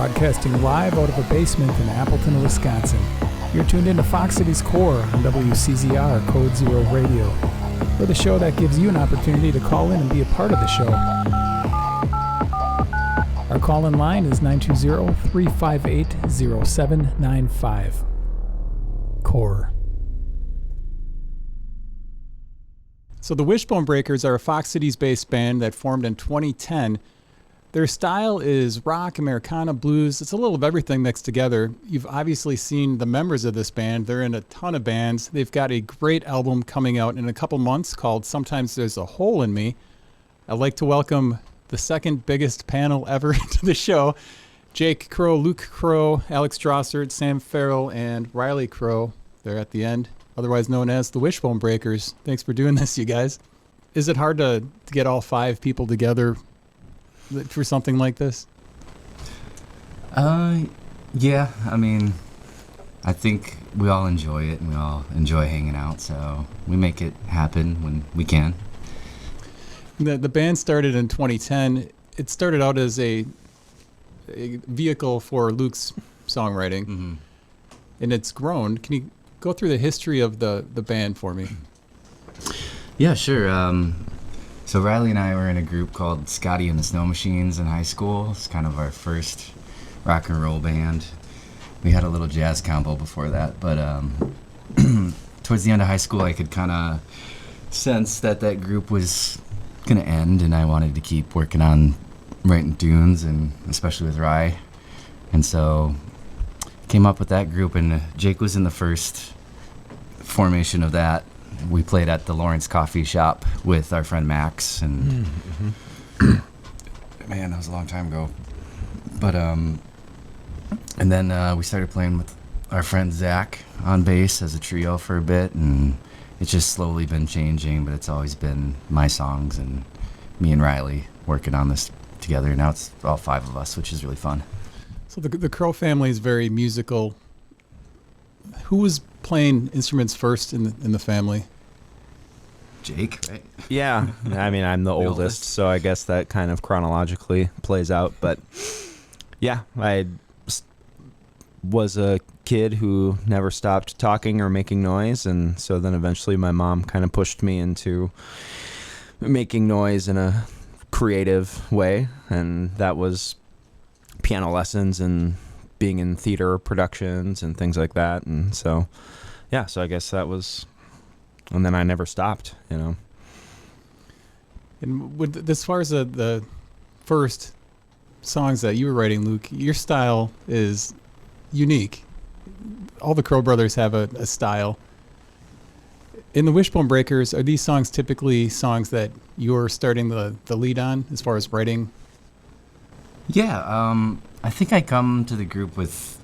broadcasting live out of a basement in Appleton, Wisconsin. You're tuned into Fox Cities Core on WCZR Code Zero Radio. We're the show that gives you an opportunity to call in and be a part of the show. Our call-in line is 920-358-0795. Core. So the Wishbone Breakers are a Fox Cities-based band that formed in 2010. Their style is rock, Americana, blues. It's a little of everything mixed together. You've obviously seen the members of this band. They're in a ton of bands. They've got a great album coming out in a couple months called Sometimes There's a Hole in Me. I'd like to welcome the second biggest panel ever to the show. Jake Crowe, Luke Crowe, Alex Drossart, Sam Farrell, and Ryley Crow. They're at the end, otherwise known as the Wishbone Breakers. Thanks for doing this, you guys. Is it hard to get all five people together for something like this? Yeah, I mean, I think we all enjoy it and we all enjoy hanging out, so we make it happen when we can. The band started in 2010. It started out as a vehicle for Luke's songwriting, Mm-hmm. and it's grown. Can you go through the history of the band for me? Yeah, sure. So Ryley and I were in a group called Scotty and the Snow Machines in high school. It's kind of our first rock and roll band. We had a little jazz combo before that, but towards the end of high school, I could kind of sense that group was going to end, and I wanted to keep working on writing tunes, and especially with Rye. And so came up with that group, and Jake was in the first formation of that. We played at the Lawrence Coffee Shop with our friend Max, and man, that was a long time ago. But and then we started playing with our friend Zach on bass as a trio for a bit, and it's just slowly been changing, but it's always been my songs and me and Ryley working on this together. Now it's all five of us, which is really fun. So the Crow family is very musical. Who was playing instruments first in the family? Jake, right? Yeah, I mean, I'm the oldest, so I guess that kind of chronologically plays out. But yeah, I was a kid who never stopped talking or making noise, and so then eventually my mom kind of pushed me into making noise in a creative way, and that was piano lessons and being in theater productions and things like that. And so yeah, so I guess that was, and then I never stopped, you know. And as far as the first songs that you were writing, Luke, your style is unique. All the Crow brothers have a style. In the Wishbone Breakers, are these songs typically songs that you're starting the lead on as far as writing? Yeah, I think I come to the group with,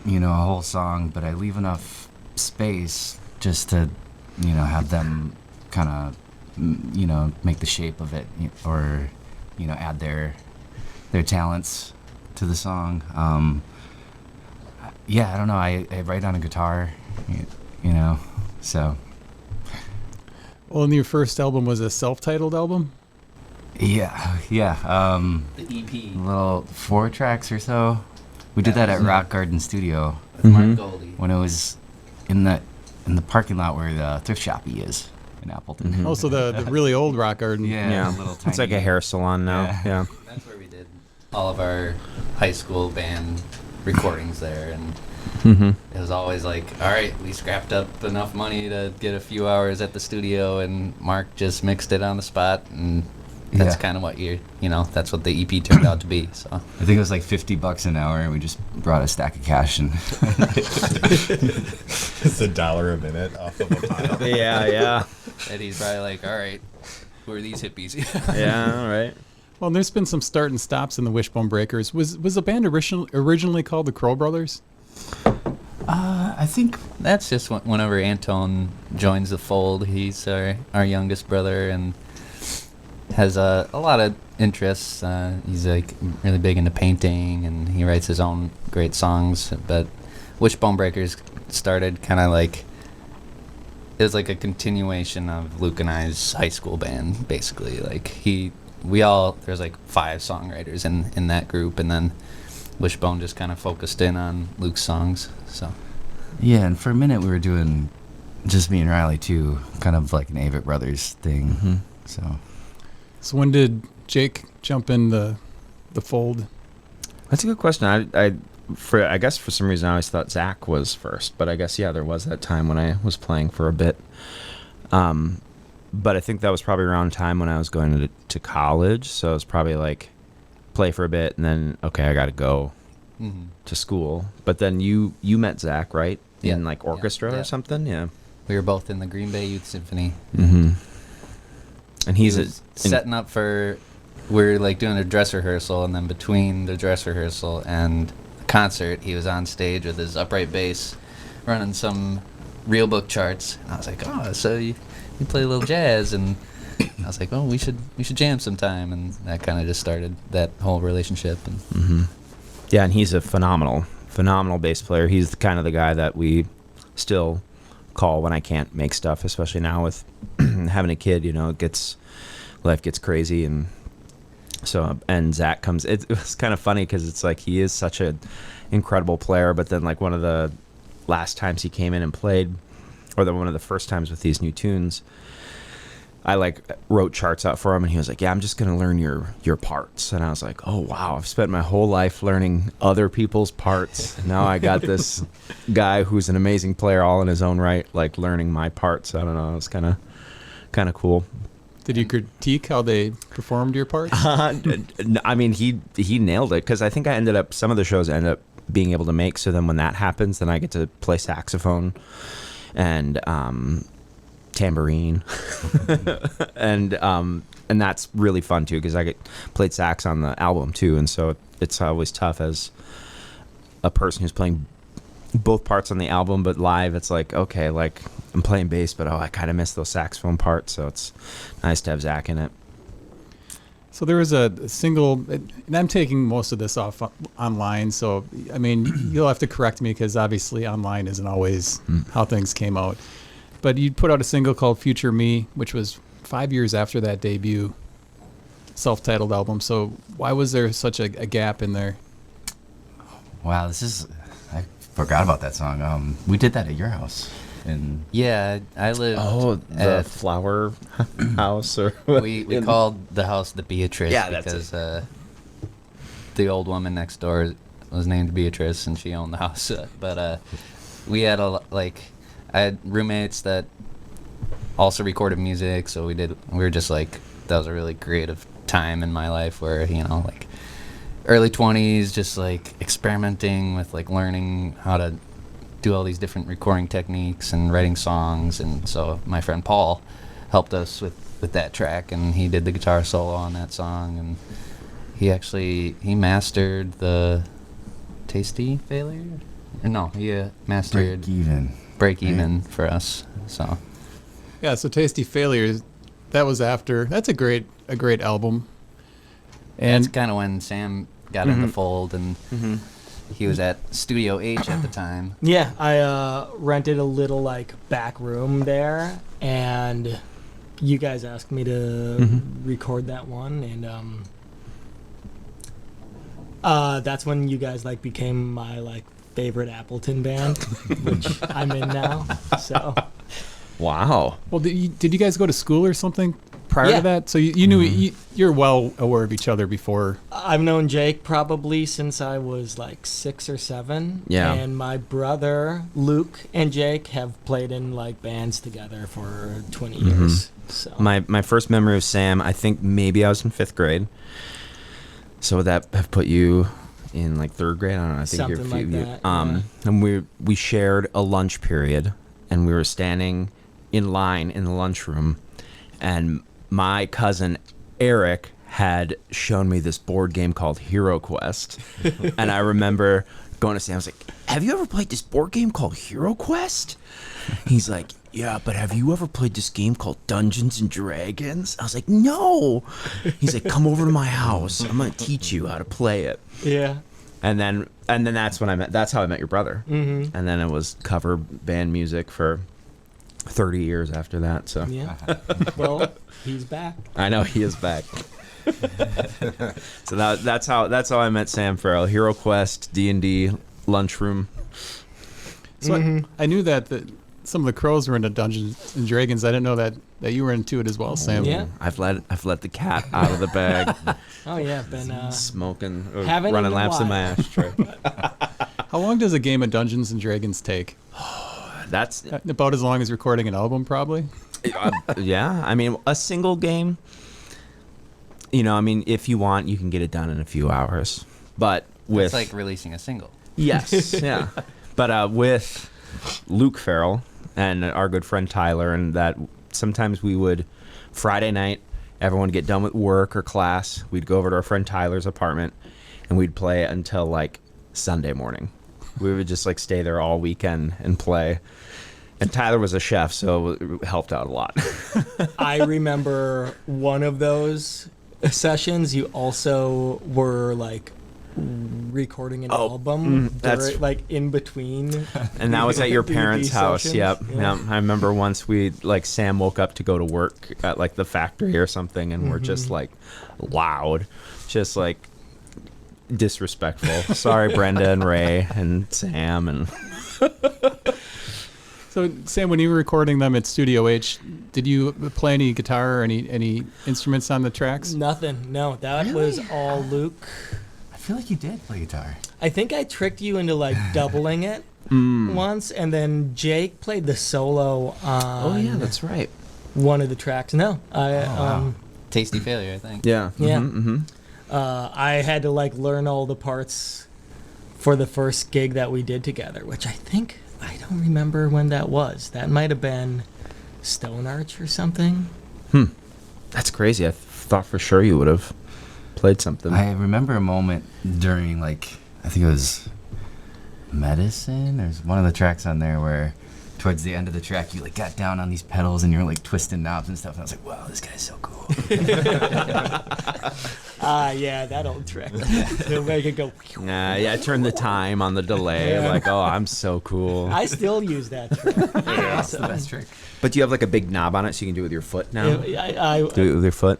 a whole song, but I leave enough space just to, have them kind of, make the shape of it, or, add their talents to the song. Yeah, I don't know. I write on a guitar, so. Well, and your first album was a self-titled album? Yeah. The EP. Little 4 tracks or so. We did that at Rock Garden Studio. With Mark Goldie. When it was in the parking lot where the thrift shop is in Appleton. Mm-hmm. Also the really old Rock Garden. Yeah. Little tiny. It's like a hair salon now. Yeah. That's where we did all of our high school band recordings there, and it was always like, all right, we scrapped up enough money to get a few hours at the studio, and Mark just mixed it on the spot, and that's kind of what that's what the EP turned out to be. So I think it was like $50 an hour, and we just brought a stack of cash and. It's $1 a minute off of a pile. Yeah. Eddie's probably like, all right, who are these hippies? Yeah, all right. Well, and there's been some start and stops in the Wishbone Breakers. Was the band originally called the Crow Brothers? I think that's just whenever Anton joins the fold. He's our youngest brother and has a lot of interests. He's like really big into painting, and he writes his own great songs. But Wishbone Breakers started kind of like, it was like a continuation of Luke and I's high school band, basically. Like there's like 5 songwriters in that group, and then Wishbone just kind of focused in on Luke's songs. So Yeah, and for a minute we were doing just me and Ryley too, kind of like an Avett Brothers thing. Mm-hmm. So when did Jake jump in the fold? That's a good question. I guess for some reason I always thought Zach was first, but I guess there was that time when I was playing for a bit. But I think that was probably around time when I was going to college, so it was probably like play for a bit and then okay, I got to go to school. But then you met Zach, right? Yeah. In like orchestra Yeah. or something, yeah. we were both in the Green Bay Youth Symphony. Mm-hmm. And He was setting up for, we're like doing a dress rehearsal, and then between the dress rehearsal and the concert, he was on stage with his upright bass, running some real book charts. And I was like, oh, so you play a little jazz, and I was like, oh, we should jam sometime, and that kind of just started that whole relationship. And Yeah, and he's a phenomenal bass player. He's kind of the guy that we still call when I can't make stuff, especially now with having a kid. Life gets crazy, and so and Zach comes. It was kind of funny because it's like he is such an incredible player, but then like one of the last times he came in and played, or one of the first times with these new tunes, I like wrote charts out for him, and he was like, yeah, I'm just going to learn your parts. And I was like, oh, wow, I've spent my whole life learning other people's parts. Now I got this guy who's an amazing player all in his own right, like learning my parts. I don't know. It was kind of cool. Did you critique how they performed your parts? I mean, he nailed it, because I think some of the shows I ended up being able to make. So then when that happens, then I get to play saxophone and tambourine, and that's really fun too, because I played sax on the album too, and so it's always tough as a person who's playing both parts on the album, but live it's like, okay, like I'm playing bass, but I kind of miss those saxophone parts, so it's nice to have Zach in it. So there was a single, and I'm taking most of this off online, so I mean you'll have to correct me because obviously online isn't always how things came out. But you put out a single called Future Me, which was 5 years after that debut self-titled album. So why was there such a gap in there? Wow, I forgot about that song. We did that at your house. And yeah, I lived The flower house, or we called the house the Beatrice, Yeah, that's because the old woman next door was named Beatrice, and she owned the house. But we had I had roommates that also recorded music, so we were just like, that was a really creative time in my life where, like early 20s, just like experimenting with like learning how to do all these different recording techniques and writing songs. And so my friend Paul helped us with that track, and he did the guitar solo on that song, and he mastered the Tasty Failure? Or no, he mastered Break Even for us. So Yeah, so Tasty Failures, that was after. That's a great album. And that's kind of when Sam got in the fold, and he was at Studio H at the time. Yeah, I rented a little like back room there, and you guys asked me to record that one, and that's when you guys like became my like favorite Appleton band, which I'm in now. So Wow. well, did you guys go to school or something prior Yeah. to that? So you knew you're well aware of each other before. I've known Jake probably since I was like 6 or 7. Yeah. And my brother Luke and Jake have played in like bands together for 20 years. So My first memory of Sam, I think maybe I was in 5th grade. So would that have put you in like 3rd grade? I don't know. I think Something you're like that, yeah. And we shared a lunch period, and we were standing in line in the lunchroom, and my cousin Eric had shown me this board game called Hero Quest. And I remember going to Sam, I was like, have you ever played this board game called Hero Quest? He's like, yeah, but have you ever played this game called Dungeons and Dragons? I was like, no. He's like, come over to my house. I'm going to teach you how to play it. yeah. And then that's how I met your brother. Mm-hmm. And then it was cover band music for 30 years after that. So Yeah. Well, he's back. I know he is back. So that's how I met Sam Farrell. Hero Quest, D&D, lunchroom. So I knew that some of the Crows were into Dungeons and Dragons. I didn't know that you were into it as well, Sam. Yeah. I've let the cat out of the bag. Oh yeah, been Smoking, haven't running in a laps in my while. ashtray. How long does a game of Dungeons and Dragons take? That's About as long as recording an album, probably. yeah. I mean, a single game. If you want, you can get it done in a few hours. But with It's like releasing a single. yes, yeah. But with Luke Farrell and our good friend Tyler, and that sometimes we would Friday night, everyone would get done with work or class. We'd go over to our friend Tyler's apartment, and we'd play until like Sunday morning. We would just like stay there all weekend and play. And Tyler was a chef, so it helped out a lot. I remember one of those sessions. You also were like recording an album, that's- like in between. And that was at your the parents' house. sessions. Yep. Yeah. Yep. I remember once Sam woke up to go to work at like the factory or something, and we're just like loud, just like disrespectful. Sorry, Brenda and Ray and Sam and. So, Sam, when you were recording them at Studio H, did you play any guitar or any instruments on the tracks? Nothing. No, that was all Luke. I feel like you did play guitar. I think I tricked you into like doubling it once, and then Jake played the solo on Oh yeah, that's right. one of the tracks. No, Tasty Failure, I think. Yeah. Yeah. Mm-hmm. I had to like learn all the parts for the first gig that we did together, which I don't remember when that was. That might have been Stone Arch or something. That's crazy. I thought for sure you would have played something. I remember a moment during, like, I think it was Medicine. There's one of the tracks on there where towards the end of the track you like got down on these pedals and you were like twisting knobs and stuff, and I was like, wow, this guy's so cool. Yeah, that old trick. To make it go. Yeah, I turned the time on the delay. Yeah. Like, oh, I'm so cool. I still use that trick. That's the best trick. But do you have like a big knob on it so you can do it with your foot now? I Do it with your foot?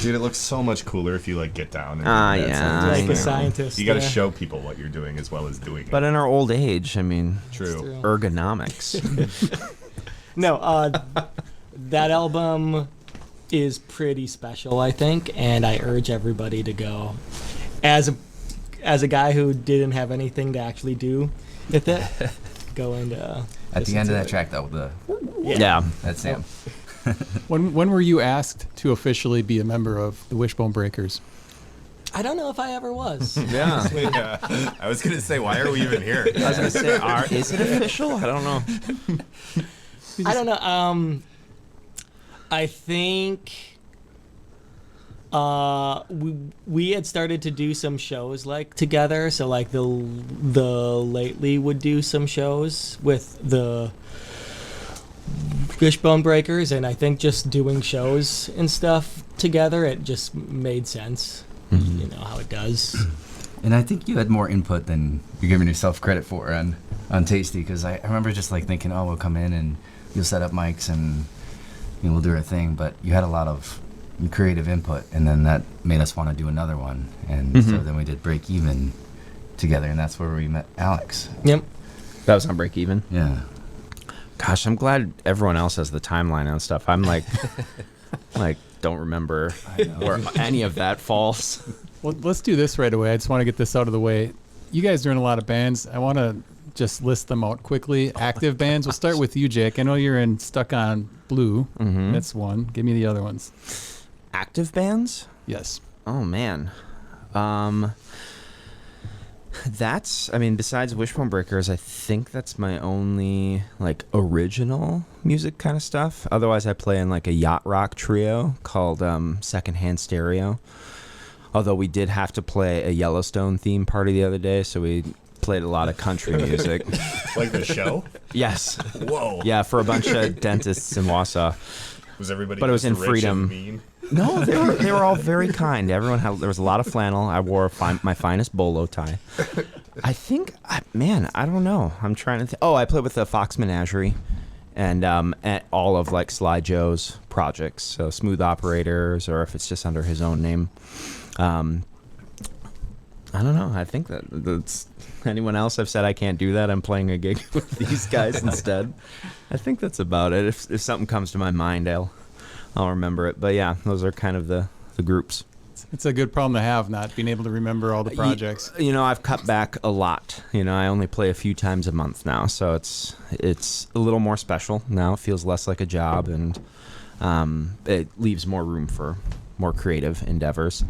Dude, it looks so much cooler if you like get down. And do that Yeah. sort of like thing. a scientist. You got to yeah. show people what you're doing as well as doing But it. in our old age, I mean, True. true. ergonomics. No, that album is pretty special, I think, and I urge everybody to go. As a guy who didn't have anything to actually do with it, go and At the end of that track, though, Yeah. that's Sam. When were you asked to officially be a member of the Wishbone Breakers? I don't know if I ever was. Yeah. Yeah. I was gonna say, why are we even here? I was going to say, is it official? I don't know. I don't know. I think we had started to do some shows like together. So like the lately would do some shows with the Wishbone Breakers, and I think just doing shows and stuff together, it just made sense. You know how it does. And I think you had more input than you're giving yourself credit for on Tasty, because I remember just like thinking, oh, we'll come in and you'll set up mics and we'll do our thing, but you had a lot of creative input, and then that made us want to do another one, and so then we did Break Even together, and that's where we met Alex. Yep. That was on Break Even. Yeah. Gosh, I'm glad everyone else has the timeline on stuff. I'm like, don't remember where any of that falls. Well, let's do this right away. I just want to get this out of the way. You guys are in a lot of bands. I want to just list them out quickly. Active bands. We'll start with you, Jake. I know you're in Stuck on Blue. Mhm. That's one. Give me the other ones. Active bands? Yes. Oh man. Besides Wishbone Breakers, I think that's my only like original music kind of stuff. Otherwise I play in like a yacht rock trio called Secondhand Stereo. Although we did have to play a Yellowstone theme party the other day, so we played a lot of country music. Like the show? Yes. Whoa. Yeah, for a bunch of dentists in Wausau. Was everybody But it was just in rich Freedom. and mean? No, they were all very kind. There was a lot of flannel. I wore my finest bolo tie. I think, I don't know. I'm trying to think. Oh, I played with the Fox Menagerie, and all of like Sly Joe's projects. So Smooth Operators, or if it's just under his own name. I don't know. I think that's anyone else I've said I can't do that. I'm playing a gig with these guys instead. I think that's about it. If something comes to my mind, I'll remember it. But yeah, those are kind of the groups. It's a good problem to have, not being able to remember all the projects. I've cut back a lot. I only play a few times a month now, so it's a little more special now. It feels less like a job, and it leaves more room for more creative endeavors.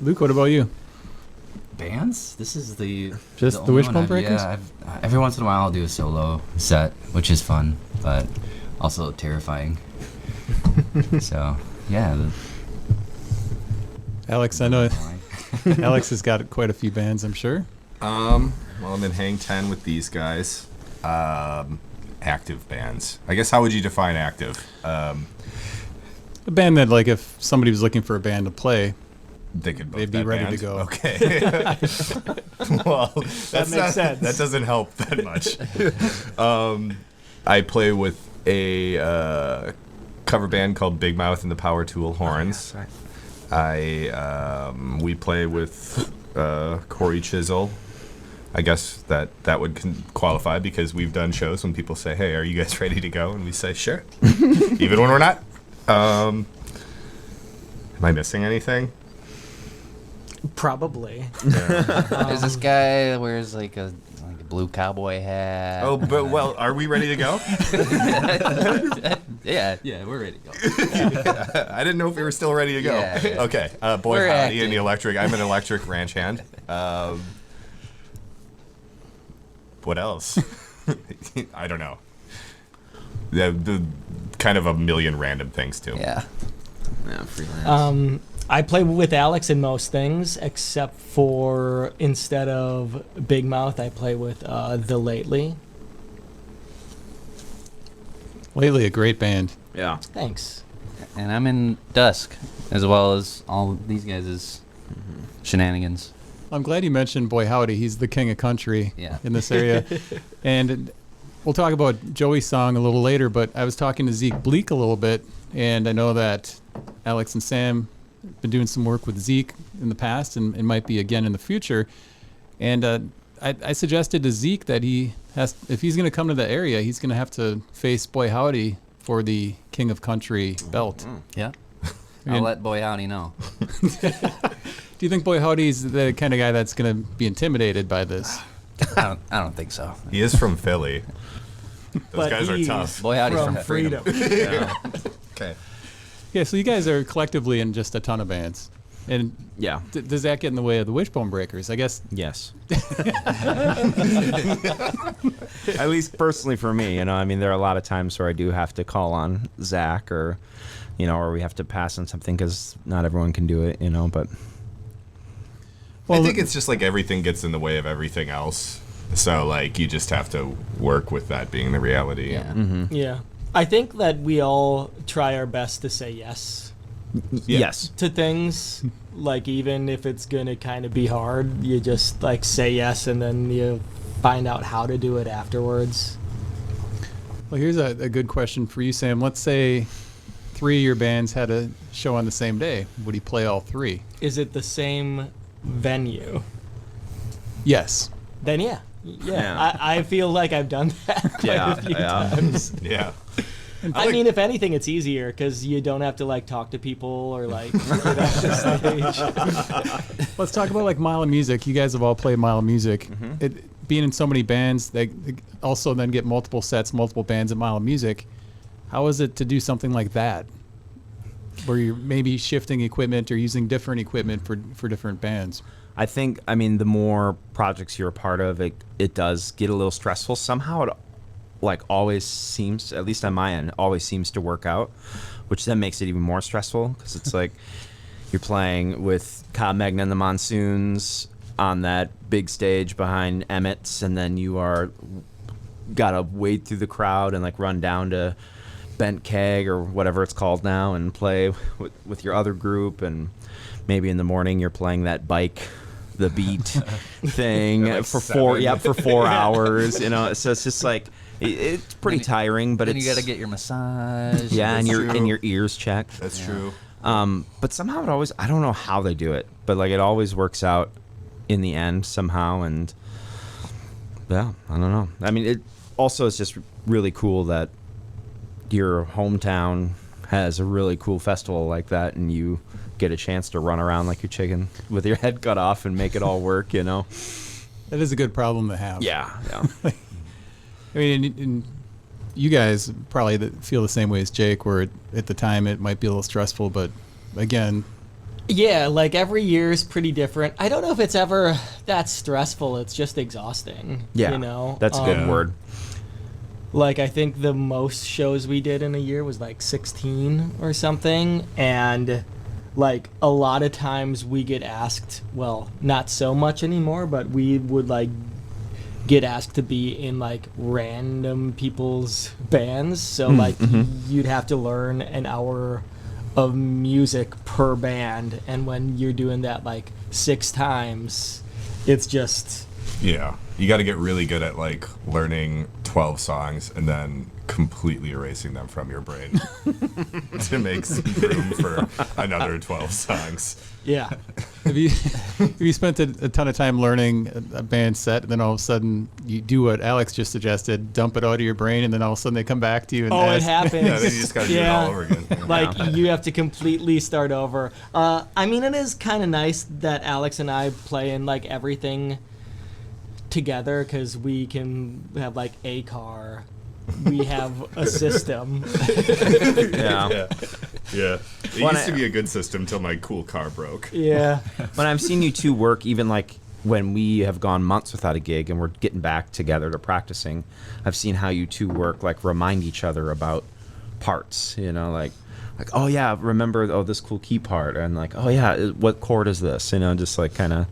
Luke, what about you? Bands? This is the Just the only Wishbone one Breakers? Yeah, every once in a while I'll do a solo set, which is fun, but also terrifying. So, yeah. Alex, I know Alex has got quite a few bands, I'm sure. Well, I'm in Hang 10 with these guys. Active bands. I guess, how would you define active? A band that, like, if somebody was looking for a band to play, They could both they'd be that ready band. to go. Okay. Well, That makes sense. That doesn't help that much. I play with a cover band called Big Mouth and the Power Tool Horns. We play with Corey Chisel. I guess that would qualify because we've done shows when people say, "Hey, are you guys ready to go?" And we say, "Sure," even when we're not. Am I missing anything? Probably. Yeah. There's this guy that wears like a blue cowboy hat. Oh, but well, are we ready to go? Yeah, we're ready to go. I didn't know if we were still ready to go. Yeah. Okay, Boy We're Howdy and acting. the Electric. I'm an electric ranch hand. What else? I don't know. The kind of a million random things too. Yeah. Yeah, freelance. I play with Alex in most things, except for instead of Big Mouth, I play with The Lately. Lately, a great band. Yeah. Thanks. And I'm in Dusk, as well as all these guys' shenanigans. I'm glad you mentioned Boy Howdy. He's the king of country Yeah. in this area. And we'll talk about Joey's song a little later, but I was talking to Zeke Bleak a little bit, and I know that Alex and Sam have been doing some work with Zeke in the past and might be again in the future. And I suggested to Zeke that if he's going to come to the area, he's going to have to face Boy Howdy for the King of Country belt. Yeah. And- I'll let Boy Howdy know. Do you think Boy Howdy's the kind of guy that's going to be intimidated by this? I don't think so. He is from Philly. Those But guys are he's tough. Boy Howdy's from from Freedom. Okay. Yeah, so you guys are collectively in just a ton of bands. And Yeah. does that get in the way of the Wishbone Breakers? I guess. Yes. At least personally for me, I mean, there are a lot of times where I do have to call on Zach or we have to pass on something because not everyone can do it, but. I think it's just like everything gets in the way of everything else. So like you just have to work with that being the reality. Yeah. Yeah. I think that we all try our best to say yes Yeah. Yes. to things. Like, even if it's going to kind of be hard, you just, like, say yes, and then you find out how to do it afterwards. Well, here's a good question for you, Sam. Let's say 3 of your bands had a show on the same day. Would he play all 3? Is it the same venue? Yes. Then yeah. Yeah. I feel like I've done that quite a few times. Yeah. I mean, if anything, it's easier because you don't have to like talk to people or like get off the stage. Let's talk about like Mile of Music. You guys have all played Mile of Music. Being in so many bands, they also then get multiple sets, multiple bands at Mile of Music. How is it to do something like that, where you're maybe shifting equipment or using different equipment for different bands? I think, the more projects you're a part of, it does get a little stressful. Somehow it always seems, at least on my end, always seems to work out, which then makes it even more stressful because it's like you're playing with Cobb Magna and the Monsoons on that big stage behind Emmett's, and then you are gotta wade through the crowd and like run down to Bent Keg or whatever it's called now and play with your other group, and maybe in the morning you're playing that bike the beat thing Like for 7. for 4 hours, so it's just like It's pretty tiring, but then it's you got to get your massage. yeah, and That's your true. ears checked. That's true. But somehow it always, I don't know how they do it, but like it always works out in the end somehow. And yeah, I don't know. I mean, it also is just really cool that your hometown has a really cool festival like that, and you get a chance to run around like your chicken with your head cut off and make it all work, you know? That is a good problem to have. Yeah. I mean, and you guys probably feel the same way as Jake, where at the time it might be a little stressful, but again, Yeah, like every year is pretty different. I don't know if it's ever that stressful. It's just exhausting. Yeah. You know? That's a good word. Like, I think the most shows we did in a year was like 16 or something. And, like, a lot of times we get asked, well, not so much anymore, but we would, like, get asked to be in, like, random people's bands. So, like, you'd have to learn an hour of music per band. And when you're doing that, like, 6 times, it's just... Yeah, you got to get really good at like learning 12 songs and then completely erasing them from your brain to make some room for another 12 songs. Yeah. Have you spent a ton of time learning a band set, and then all of a sudden you do what Alex just suggested, dump it out of your brain, and then all of a sudden they come back to you and Oh, it ask, happens. Yeah, then you just got to do it all over again. Like, you have to completely start over. I mean, it is kind of nice that Alex and I play in, like, everything together, because we can have, like, a car. We have a system. Yeah. Yeah. It When used to I- be a good system till my cool car broke. Yeah. When I've seen you two work, even like when we have gone months without a gig and we're getting back together to practicing, I've seen how you two work, like remind each other about parts, you know, like, oh yeah, remember, oh, this cool key part, and like, oh yeah, what chord is this, you know, just like kind of,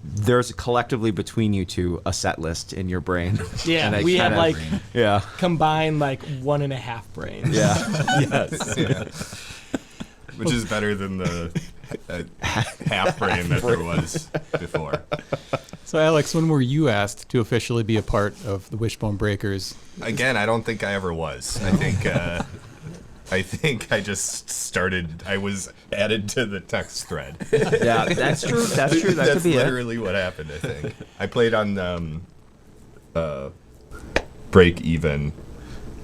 there's collectively between you two a set list in your brain. Yeah, And I we have, kinda- like, yeah, combined, like, 1.5 brains. yeah, yes, Yeah. Which is better than the half brain that there was before. So Alex, when were you asked to officially be a part of the Wishbone Breakers? Again, I don't think I ever was. I think I just started. I was added to the text thread. yeah, that's true. That's true. That That's could be it. literally what happened. I think I played on Break Even,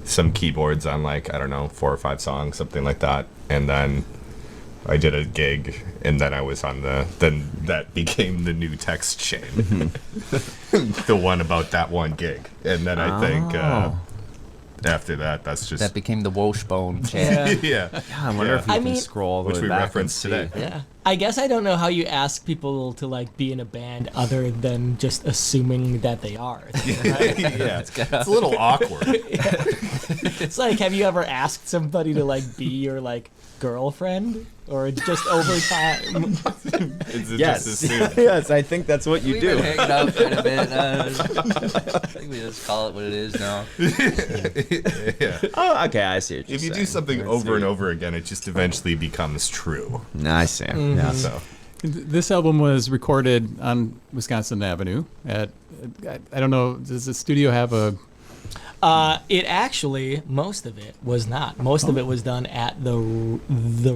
some keyboards on like, I don't know, 4 or 5 songs, something like that, and then I did a gig, and then I was on then that became the new text chain, the one about that one gig, and then I think after that, that's just That became the Wishbone channel. Yeah. yeah. Yeah, I wonder if you I can mean- scroll all the Which way we back referenced and see. today. Yeah. I guess I don't know how you ask people to, like, be in a band other than just assuming that they are. Right? Yeah, it's a little awkward. It's like, have you ever asked somebody to, like, be your, like, girlfriend? Or just over time? It's Yes, just assumed. yes, I think that's what you We've do. been hanging out quite a bit. I think we just call it what it is now. Yeah. Oh, okay, I see what you're If you do saying. something I over see. and over again, it just eventually becomes true. I see. Yeah. So This album was recorded on Wisconsin Avenue at, I don't know, does the studio have a... It actually, most of it was not. Most of it was done at the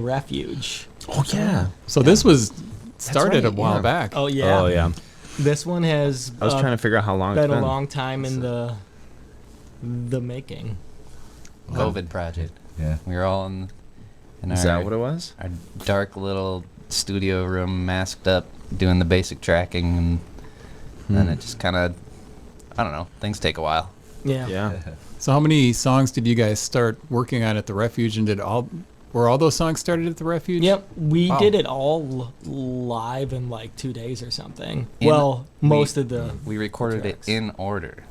Refuge. Oh yeah. So this was started right, a while yeah. back. Oh, yeah. Oh yeah. This one has I was trying to figure out how long been it's a been. long time in the making. COVID project. Yeah. We were all in Is that what it was? our dark little studio room, masked up, doing the basic tracking, and then it just kind of, I don't know, things take a while. Yeah. Yeah. So how many songs did you guys start working on at the Refuge, and were all those songs started at the Refuge? Yep, we Wow. did it all live in like 2 days or something. In- Well, most we- of the We recorded tracks. it in order,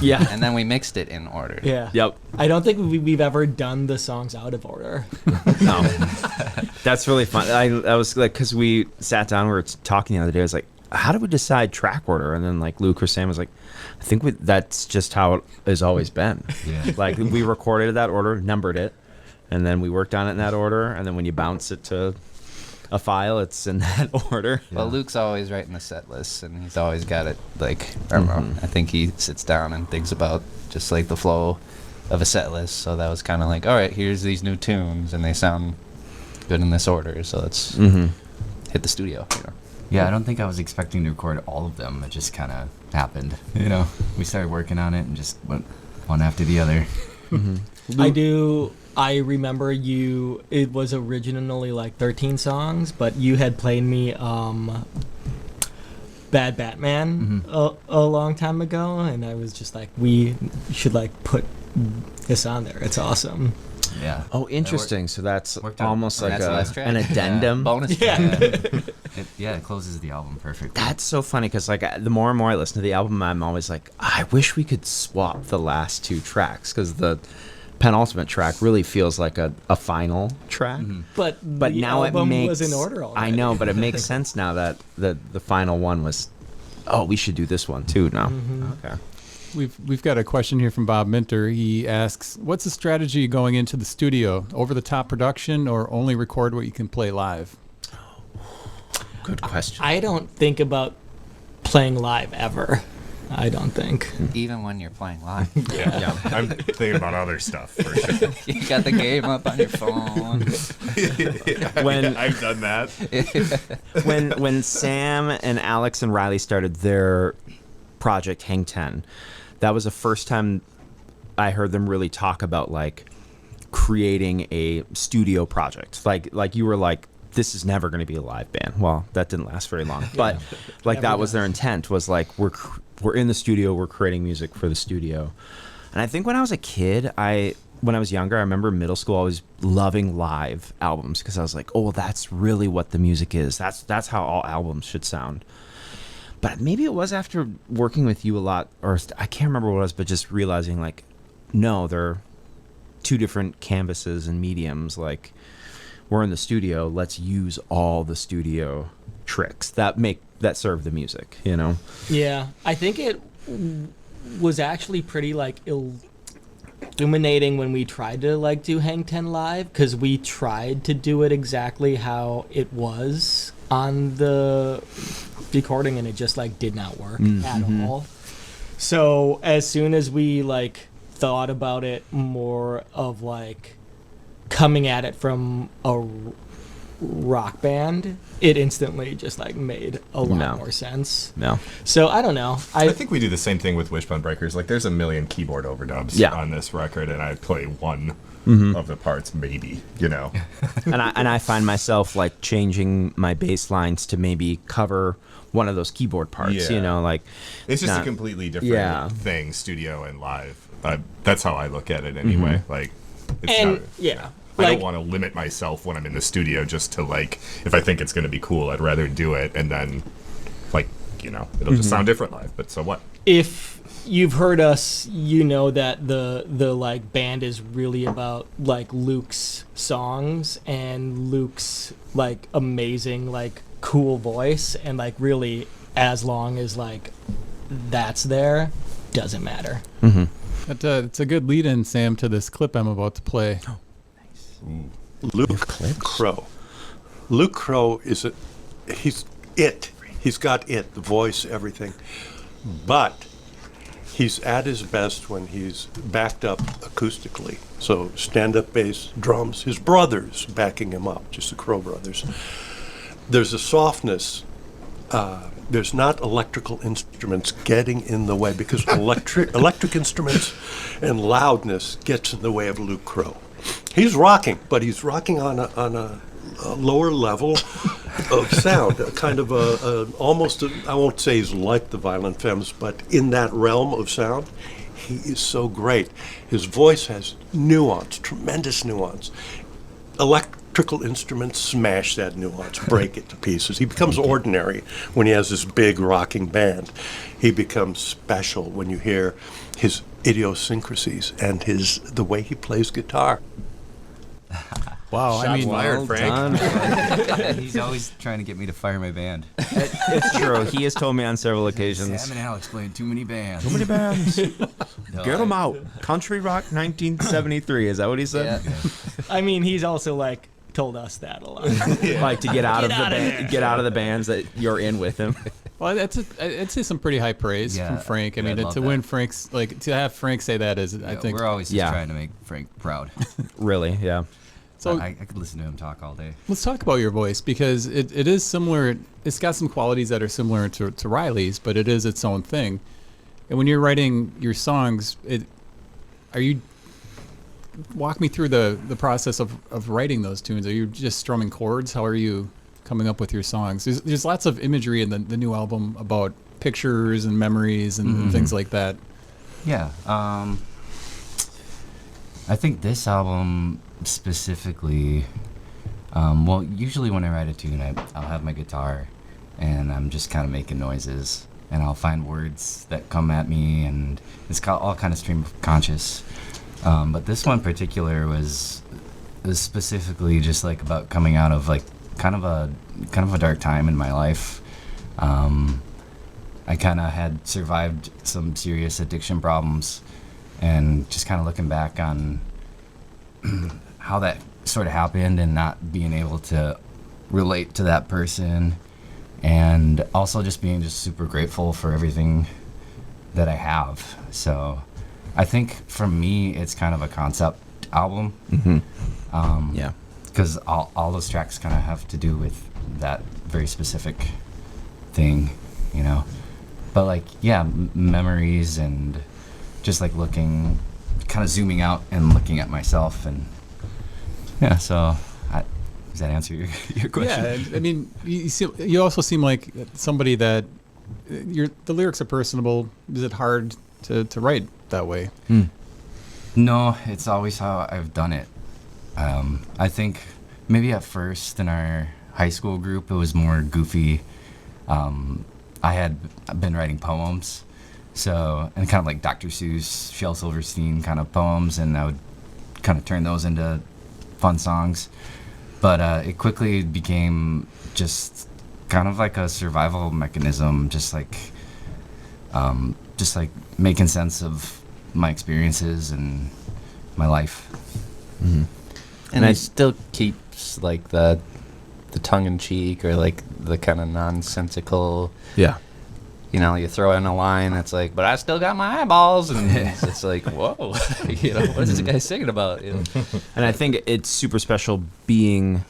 yeah, and then we mixed it in order. yeah. Yep. I don't think we've ever done the songs out of order. No. That's really fun. I was like, because we sat down, we were talking the other day. I was like, how do we decide track order? And then like Luke or Sam was like, I think that's just how it has always been. Yeah. Like we recorded that order, numbered it, and then we worked on it in that order. And then when you bounce it to a file, it's in that order. Well, Luke's always writing the set list, and he's always got it like. I think he sits down and thinks about just like the flow of a set list. So that was kind of like, all right, here's these new tunes, and they sound good in this order. So let's hit the studio. Yeah, I don't think I was expecting to record all of them. It just kind of happened. You know, we started working on it and just went one after the other. I remember it was originally like 13 songs, but you had played me Bad Batman a long time ago, and I was just like, we should like put this on there. It's awesome. Yeah. Oh, interesting. So that's worked out. almost like That's the last track. an addendum. Bonus track. It closes the album perfectly. That's so funny because like the more and more I listen to the album, I'm always like, I wish we could swap the last 2 tracks because the penultimate track really feels like a final track. But But the now it album makes was in order already. I know, but it makes sense now that the final one was. Oh, we should do this one too now. Okay. We've got a question here from Bob Minter. He asks, what's the strategy going into the studio? Over-the-top production or only record what you can play live? Good question. I don't think about playing live ever. I don't think. Even when you're playing live. Yeah. I'm thinking about other stuff for sure. You got the game up on your phone. I've done that. when Sam and Alex and Ryley started their project Hang 10, that was the first time I heard them really talk about like creating a studio project. Like you were like, this is never going to be a live band. Well, that didn't last very long, but like that was their intent, was like we're in the studio, we're creating music for the studio. And I think when I was a kid, when I was younger, I remember middle school always loving live albums because I was like, oh, well, that's really what the music is. That's how all albums should sound. But maybe it was after working with you a lot, or I can't remember what it was, but just realizing like, no, they're 2 different canvases and mediums. Like, we're in the studio, let's use all the studio tricks that serve the music, you know? Yeah, I think it was actually pretty like illuminating when we tried to like do Hang 10 live, because we tried to do it exactly how it was on the recording, and it just like did not work at all. So as soon as we like thought about it more of like coming at it from a rock band, it instantly just like made a lot more sense. No. So I don't know. I think we do the same thing with Wishbone Breakers. Like, there's a million keyboard overdubs on this record, and I play one of the parts, maybe, you know. and I find myself like changing my bass lines to maybe cover one of those keyboard parts, you know, like it's just a completely different thing, studio and live. That's how I look at it anyway. Like, it's I don't want to limit myself when I'm in the studio just to like, if I think it's going to be cool, I'd rather do it, and then like, you know, it'll just sound different live, but so what? If you've heard us, you know that the like band is really about like Luke's songs and Luke's like amazing like cool voice, and like really as long as like that's there, doesn't matter. It's a good lead-in, Sam, to this clip I'm about to play. Luke Crowe. Luke Crowe he's it. He's got it, the voice, everything. But he's at his best when he's backed up acoustically. So stand-up bass, drums, his brothers backing him up, just the Crowe brothers. There's a softness. There's not electrical instruments getting in the way, because electric instruments and loudness gets in the way of Luke Crowe. He's rocking, but he's rocking on a lower level of sound, a kind of almost, I won't say he's like the Violent Femmes, but in that realm of sound, he is so great. His voice has nuance, tremendous nuance. Electrical instruments smash that nuance, break it to pieces. He becomes ordinary when he has this big rocking band. He becomes special when you hear his idiosyncrasies and the way he plays guitar. Wow, I mean, fired, Frank. He's always trying to get me to fire my band. it's true. He has told me on several occasions. Sam and Alex playing too many bands. Too many bands. No, Get them out. Country Rock 1973. Is that what he said? Yeah. I mean, he's also like told us that a lot. Like to get out of the out of band, there. get out of the bands that you're in with him. Well, I'd say some pretty high praise Yeah, from Frank. I mean, I'd love to that. win Frank's, like, to have Frank say that is, I Yeah, think. we're always just Yeah. trying to make Frank proud. Really, yeah. So I could listen to him talk all day. let's talk about your voice, because it is similar. It's got some qualities that are similar to Ryley's, but it is its own thing. And when you're writing your songs, walk me through the process of writing those tunes. Are you just strumming chords? How are you coming up with your songs? There's lots of imagery in the new album about pictures and memories and things like that. Yeah. I think this album specifically, well, usually when I write a tune, I'll have my guitar and I'm just kind of making noises, and I'll find words that come at me, and it's all kind of stream of conscious. But this one in particular was specifically just like about coming out of like kind of a dark time in my life. I kind of had survived some serious addiction problems, and just kind of looking back on how that sort of happened and not being able to relate to that person, and also just being just super grateful for everything that I have. So I think for me, it's kind of a concept album. Yeah. Because all those tracks kind of have to do with that very specific thing, you know. But like, yeah, memories and just like looking, kind of zooming out and looking at myself, and yeah. So, does that answer your question? Yeah, I mean, you also seem like somebody that the lyrics are personable. Is it hard to write that way? No, it's always how I've done it. I think maybe at first in our high school group, it was more goofy. I had been writing poems, so, and kind of like Dr. Seuss, Shel Silverstein kind of poems, and I would kind of turn those into fun songs. But it quickly became just kind of like a survival mechanism, just like making sense of my experiences and my life. And it still keeps like the tongue in cheek, or like the kind of nonsensical. Yeah. You know, you throw in a line that's like, "But I still got my eyeballs," and it's like, whoa, you know, what is this guy singing about? You know? And I think it's super special being,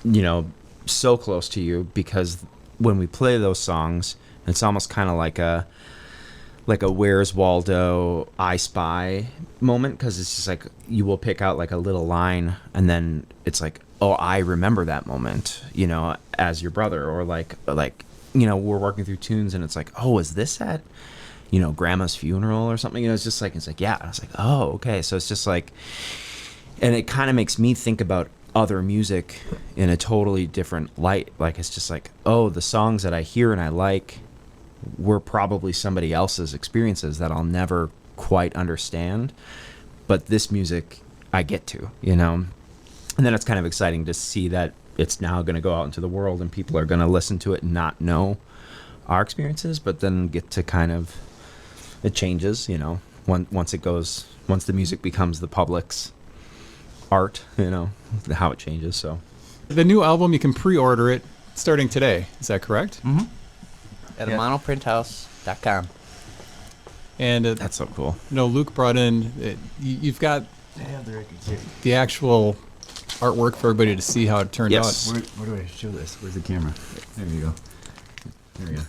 you know, so close to you, because when we play those songs, it's almost kind of like a Where's Waldo, I Spy moment, because it's just like you will pick out like a little line, and then it's like, oh, I remember that moment, you know, as your brother, or like you know, we're working through tunes, and it's like, oh, is this at, you know, Grandma's funeral or something? You know, it's like, yeah. And I was like, oh, okay. So it's just like, and it kind of makes me think about other music in a totally different light. Like, it's just like, oh, the songs that I hear and I like were probably somebody else's experiences that I'll never quite understand, but this music I get to, you know. And then it's kind of exciting to see that it's now going to go out into the world and people are going to listen to it and not know our experiences, but then get to kind of, it changes, you know, once the music becomes the public's art, you know, how it changes. So The new album, you can pre-order it starting today. Is that correct? Mm-hmm. At Yeah. monoprinthouse.com. And that's so cool. you know, Luke brought in. You've got I have the records here. the actual artwork for everybody to see how it turned Yes. out. Where do I show this? Where's the camera? There you go. There we go.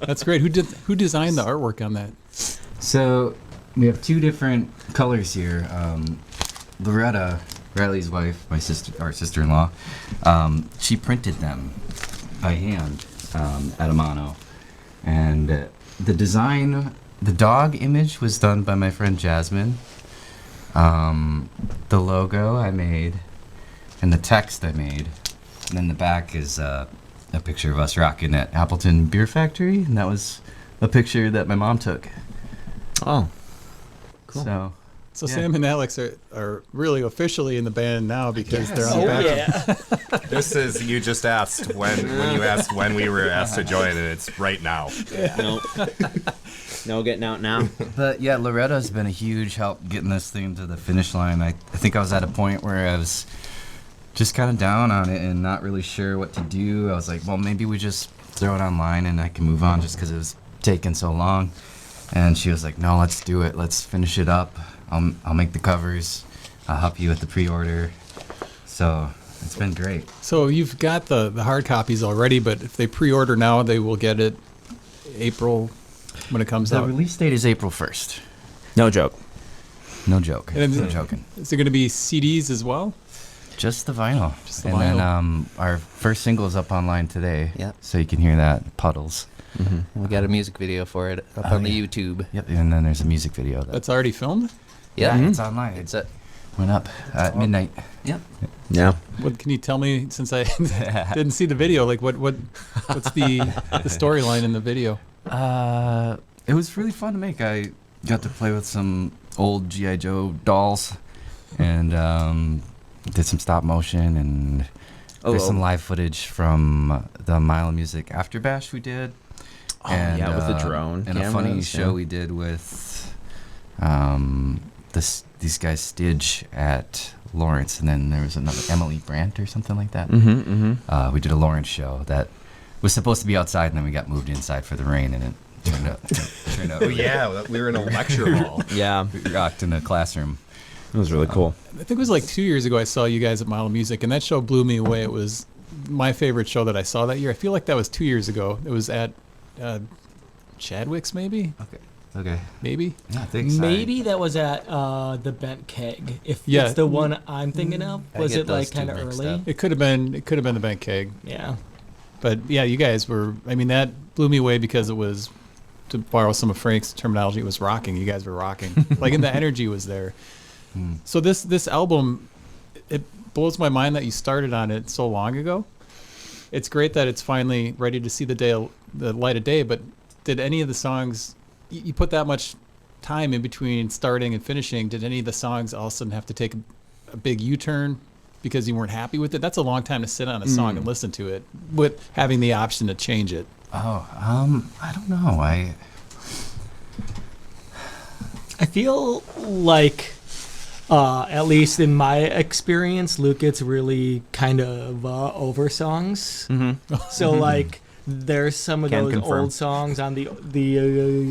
That's great. Who designed the artwork on that? So we have two different colors here. Loretta, Riley's wife, our sister-in-law, she printed them by hand at a mono, and the design, the dog image was done by my friend Jasmine. The logo I made, and the text I made, and then the back is a picture of us rocking at Appleton Beer Factory, and that was a picture that my mom took. Oh, cool. So Yeah. Sam and Alex are really officially in the band now because they're on the back. This is, you just asked when you asked when we were asked to join, and it's right now. No getting out now. But yeah, Loretta's been a huge help getting this thing to the finish line. I think I was at a point where I was just kind of down on it and not really sure what to do. I was like, well, maybe we just throw it online and I can move on just because it was taking so long. And she was like, no, let's do it. Let's finish it up. I'll make the covers. I'll help you with the pre-order. So it's been great. So you've got the hard copies already, but if they pre-order now, they will get it April when it comes The out. release date is April 1st. No joke. No joke. And No joking. Is there going to be CDs as well? Just the vinyl. Just the and vinyl. then our first single is up online today. Yep. So you can hear that, Puddles. We got a music video for it up Oh, on the yeah. YouTube. Yep. And then there's a music video. That's already filmed? Yeah, It's online. it's a Went up at midnight. yep. Yeah. What can you tell me, since I didn't see the video? Like, what's the storyline in the video? It was really fun to make. I got to play with some old G.I. Joe dolls and did some stop motion, and there's some live footage from the Mile of Music After Bash we did. Oh, yeah, with the drone And a funny cameras, show yeah. we did with these guys Stidge at Lawrence, and then there was another Emily Brandt or something like that. We did a Lawrence show that was supposed to be outside, and then we got moved inside for the rain, and it turned out Oh yeah, we were in a lecture hall. Yeah. we rocked in a classroom. It was really cool. I think it was like 2 years ago I saw you guys at Mile of Music, and that show blew me away. It was my favorite show that I saw that year. I feel like that was 2 years ago. It was at Chadwick's, maybe? Okay. Maybe? Yeah, thanks. Maybe that was at the Bent Keg. If Yeah. it's the one I'm thinking of, I was get it like those two kind of mixed early? up. It could have been the Bank Keg. Yeah. But yeah, you guys were, I mean, that blew me away because it was, to borrow some of Frank's terminology, it was rocking. You guys were rocking. Like, and the energy was there. So this album, it blows my mind that you started on it so long ago. It's great that it's finally ready to see the light of day, but did any of the songs, you put that much time in between starting and finishing, did any of the songs all of a sudden have to take a big U-turn because you weren't happy with it? That's a long time to sit on a song and listen to it with having the option to change it. Oh, I don't know. I feel like, at least in my experience, Luke gets really kind of over songs. So like, there's some of Can those confirm. old songs on the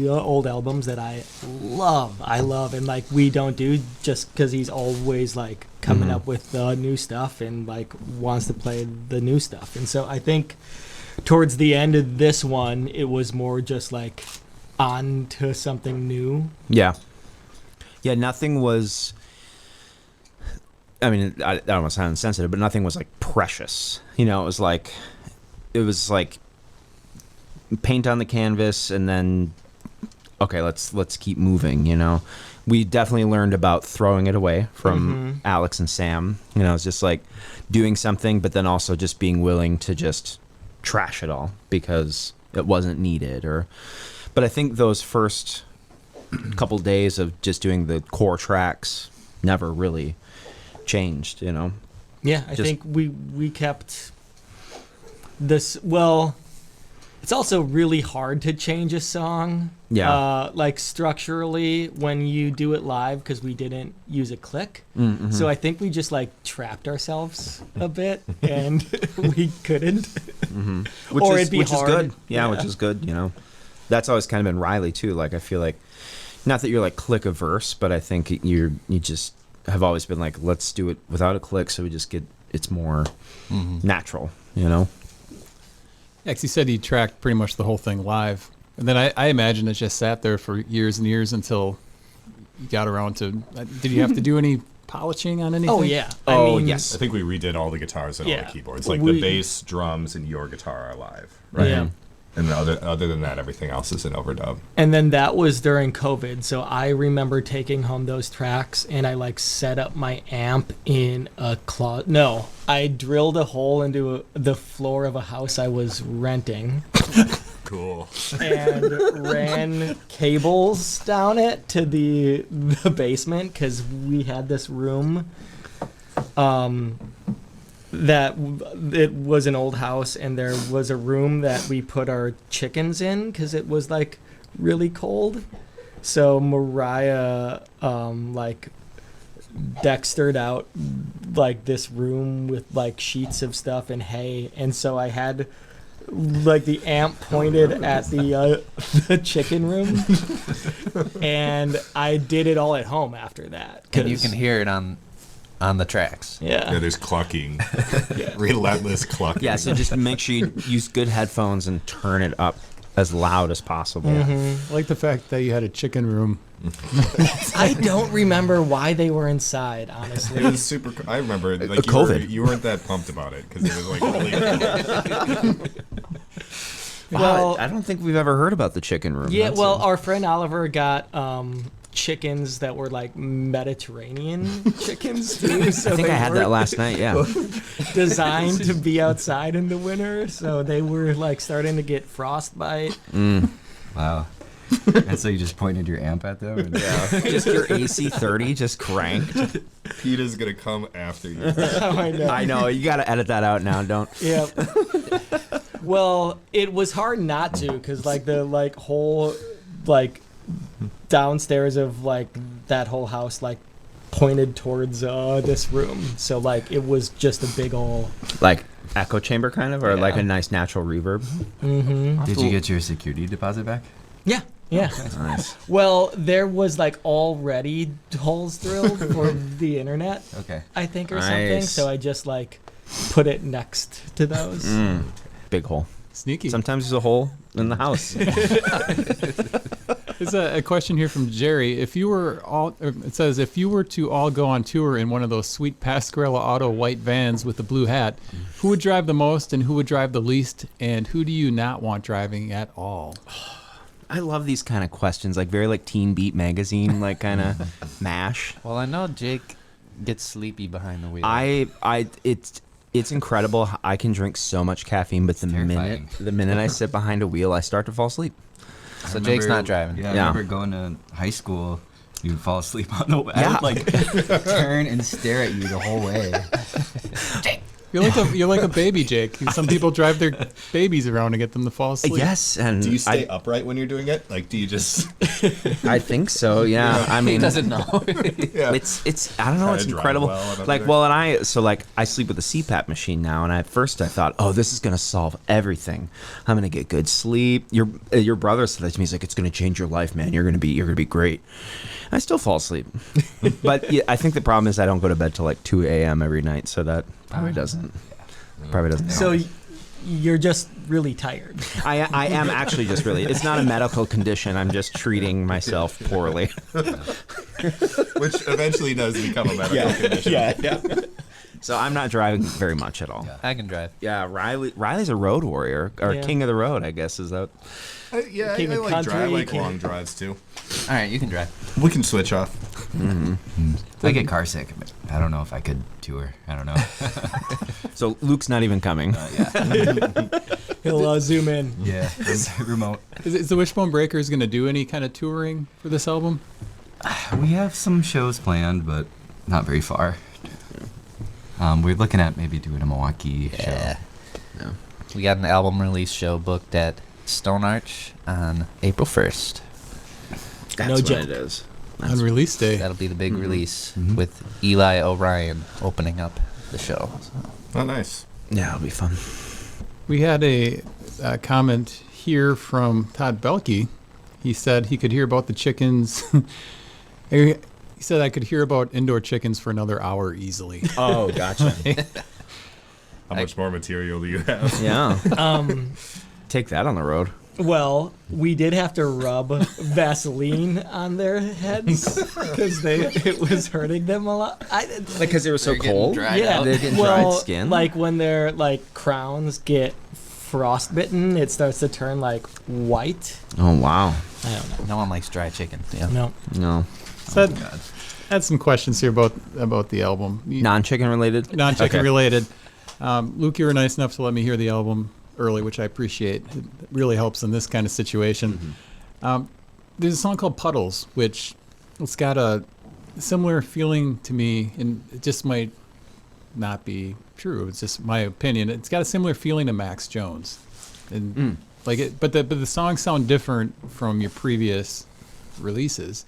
old albums that I love, and like we don't do just because he's always like coming up with new stuff and like wants to play the new stuff. And so I think towards the end of this one, it was more just like on to something new. Yeah. Yeah, nothing was. I mean, I don't want to sound insensitive, but nothing was like precious. You know, it was like paint on the canvas, and then okay, let's keep moving. You know, we definitely learned about throwing it away from Alex and Sam. You know, it's just like doing something, but then also just being willing to just trash it all because it wasn't needed. But I think those first couple days of just doing the core tracks never really changed, you know. Yeah, I Just- think we kept this. Well, it's also really hard to change a song. Yeah. Like structurally when you do it live because we didn't use a click. So I think we just like trapped ourselves a bit and we couldn't. Which Or is, it'd be which hard. is good. Yeah, Yeah. which is good, you know. That's always kind of been Ryley too. Like I feel like not that you're like click averse, but I think you just have always been like, let's do it without a click so we just get it's more natural, you know. Yeah, 'cause he said he tracked pretty much the whole thing live. And then I imagine it just sat there for years and years until you got around to, did you have to do any polishing on anything? Oh yeah. Oh, I mean, yes. I think we redid all the guitars and all Yeah. the keyboards. Like We- the bass, drums, and your guitar are live, right? Yeah. And other than that, everything else is an overdub. And then that was during COVID. So I remember taking home those tracks and I like set up my amp in a closet. No, I drilled a hole into the floor of a house I was renting Cool. and ran cables down it to the basement because we had this room that it was an old house and there was a room that we put our chickens in because it was like really cold. So Mariah like Dextered out like this room with like sheets of stuff and hay, and so I had like the amp pointed at the chicken room, and I did it all at home after that. And you can hear it on the tracks. Yeah, Yeah. there's clucking, relentless clucking. Yeah, so just make sure you use good headphones and turn it up as loud as possible. I like the fact that you had a chicken room. I don't remember why they were inside, It honestly. was super. I remember, like, COVID. You weren't that pumped about it because it was like really. Well, I don't think we've ever heard about the chicken room. yeah, That's well, a- our friend Oliver got chickens that were like Mediterranean chickens too. So I think they I had were that last night. Yeah. designed to be outside in the winter, so they were like starting to get frostbite. Wow. And so you just pointed your amp at them? And Just your AC 30 just cranked. PETA's gonna come after you. Oh, I know. I know. You got to edit that out now. Don't. Yeah. Well, it was hard not to, because like the like whole like downstairs of like that whole house like pointed towards this room, so like it was just a big ol' Like echo chamber kind of, or like Yeah. a nice natural reverb. did you get your security deposit back? yeah. Nice. Well, there was like already holes drilled for the internet, Okay. I think, or something. Nice. So I just like put it next to those. Big hole. Sneaky. Sometimes there's a hole in the house. There's a question here from Jerry. If you were it says, if you were to all go on tour in one of those sweet Pascarella Auto white vans with the blue hat, who would drive the most and who would drive the least, and who do you not want driving at all? I love these kind of questions, like very like Teen Beat magazine, like kind of mash. Well, I know Jake gets sleepy behind the wheel. It's incredible. I can drink so much caffeine, but terrifying. the minute I sit behind a wheel, I start to fall asleep. So Jake's not driving. Yeah, I Yeah. remember going to high school. You'd fall asleep on the. I Yeah. would like turn and stare at you the whole way. You're like a baby, Jake. Some people drive their babies around to get them to fall asleep. Yes, and Do you stay upright when you're doing it? Like, do you just? I think so. Yeah, I He mean, doesn't know. Yeah. it's I don't know. Try It's to drive incredible. well and Like, everything. well, and I sleep with a CPAP machine now, and at first I thought, oh, this is gonna solve everything. I'm gonna get good sleep. Your brother said that to me. He's like, it's gonna change your life, man. You're gonna be great. I still fall asleep, but yeah, I think the problem is I don't go to bed till like 2 a.m. every night, so that probably doesn't. Probably doesn't. So help. you're just really tired. I am actually just really. It's not a medical condition. I'm just treating myself poorly. Which eventually does become a medical condition. Yeah. So I'm not driving very much at all. I can drive. Yeah, Riley's a road warrior, or Yeah. king of the road, I guess. Is that? Yeah, King I of like country, drive. I like king- long drives too. All right, you can drive. We can switch off. I get car sick. I don't know if I could tour. I don't know. So Luke's not even coming. He'll zoom in. Yeah, it's remote. Is the Wishbone Breakers going to do any kind of touring for this album? We have some shows planned, but not very far. We're looking at maybe doing a Milwaukee show. We got an album release show booked at Stone Arch on April 1st. That's No what joke. it is. On release day. That'll be the big release with Eli O'Ryan opening up the show. So. Oh, nice. Yeah, it'll be fun. We had a comment here from Todd Belke. He said he could hear about the chickens. He said I could hear about indoor chickens for another hour easily. Oh, gotcha. How much more material do you have? Yeah. Take that on the road. Well, we did have to rub Vaseline on their heads because it was hurting them a lot. Because they were so They're getting cold. dried Yeah, out. They're getting well, dried skin. like when their like crowns get frostbitten, it starts to turn like white. Oh wow. I don't know. No one likes dry chicken. Yeah. No. No. So had some questions here about the album. Non-chicken related. Non-chicken Okay. related. Luke, you were nice enough to let me hear the album early, which I appreciate. It really helps in this kind of situation. There's a song called Puddles, which it's got a similar feeling to me, and it just might not be true. It's just my opinion. It's got a similar feeling to Max Jones, and like it. But the songs sound different from your previous releases.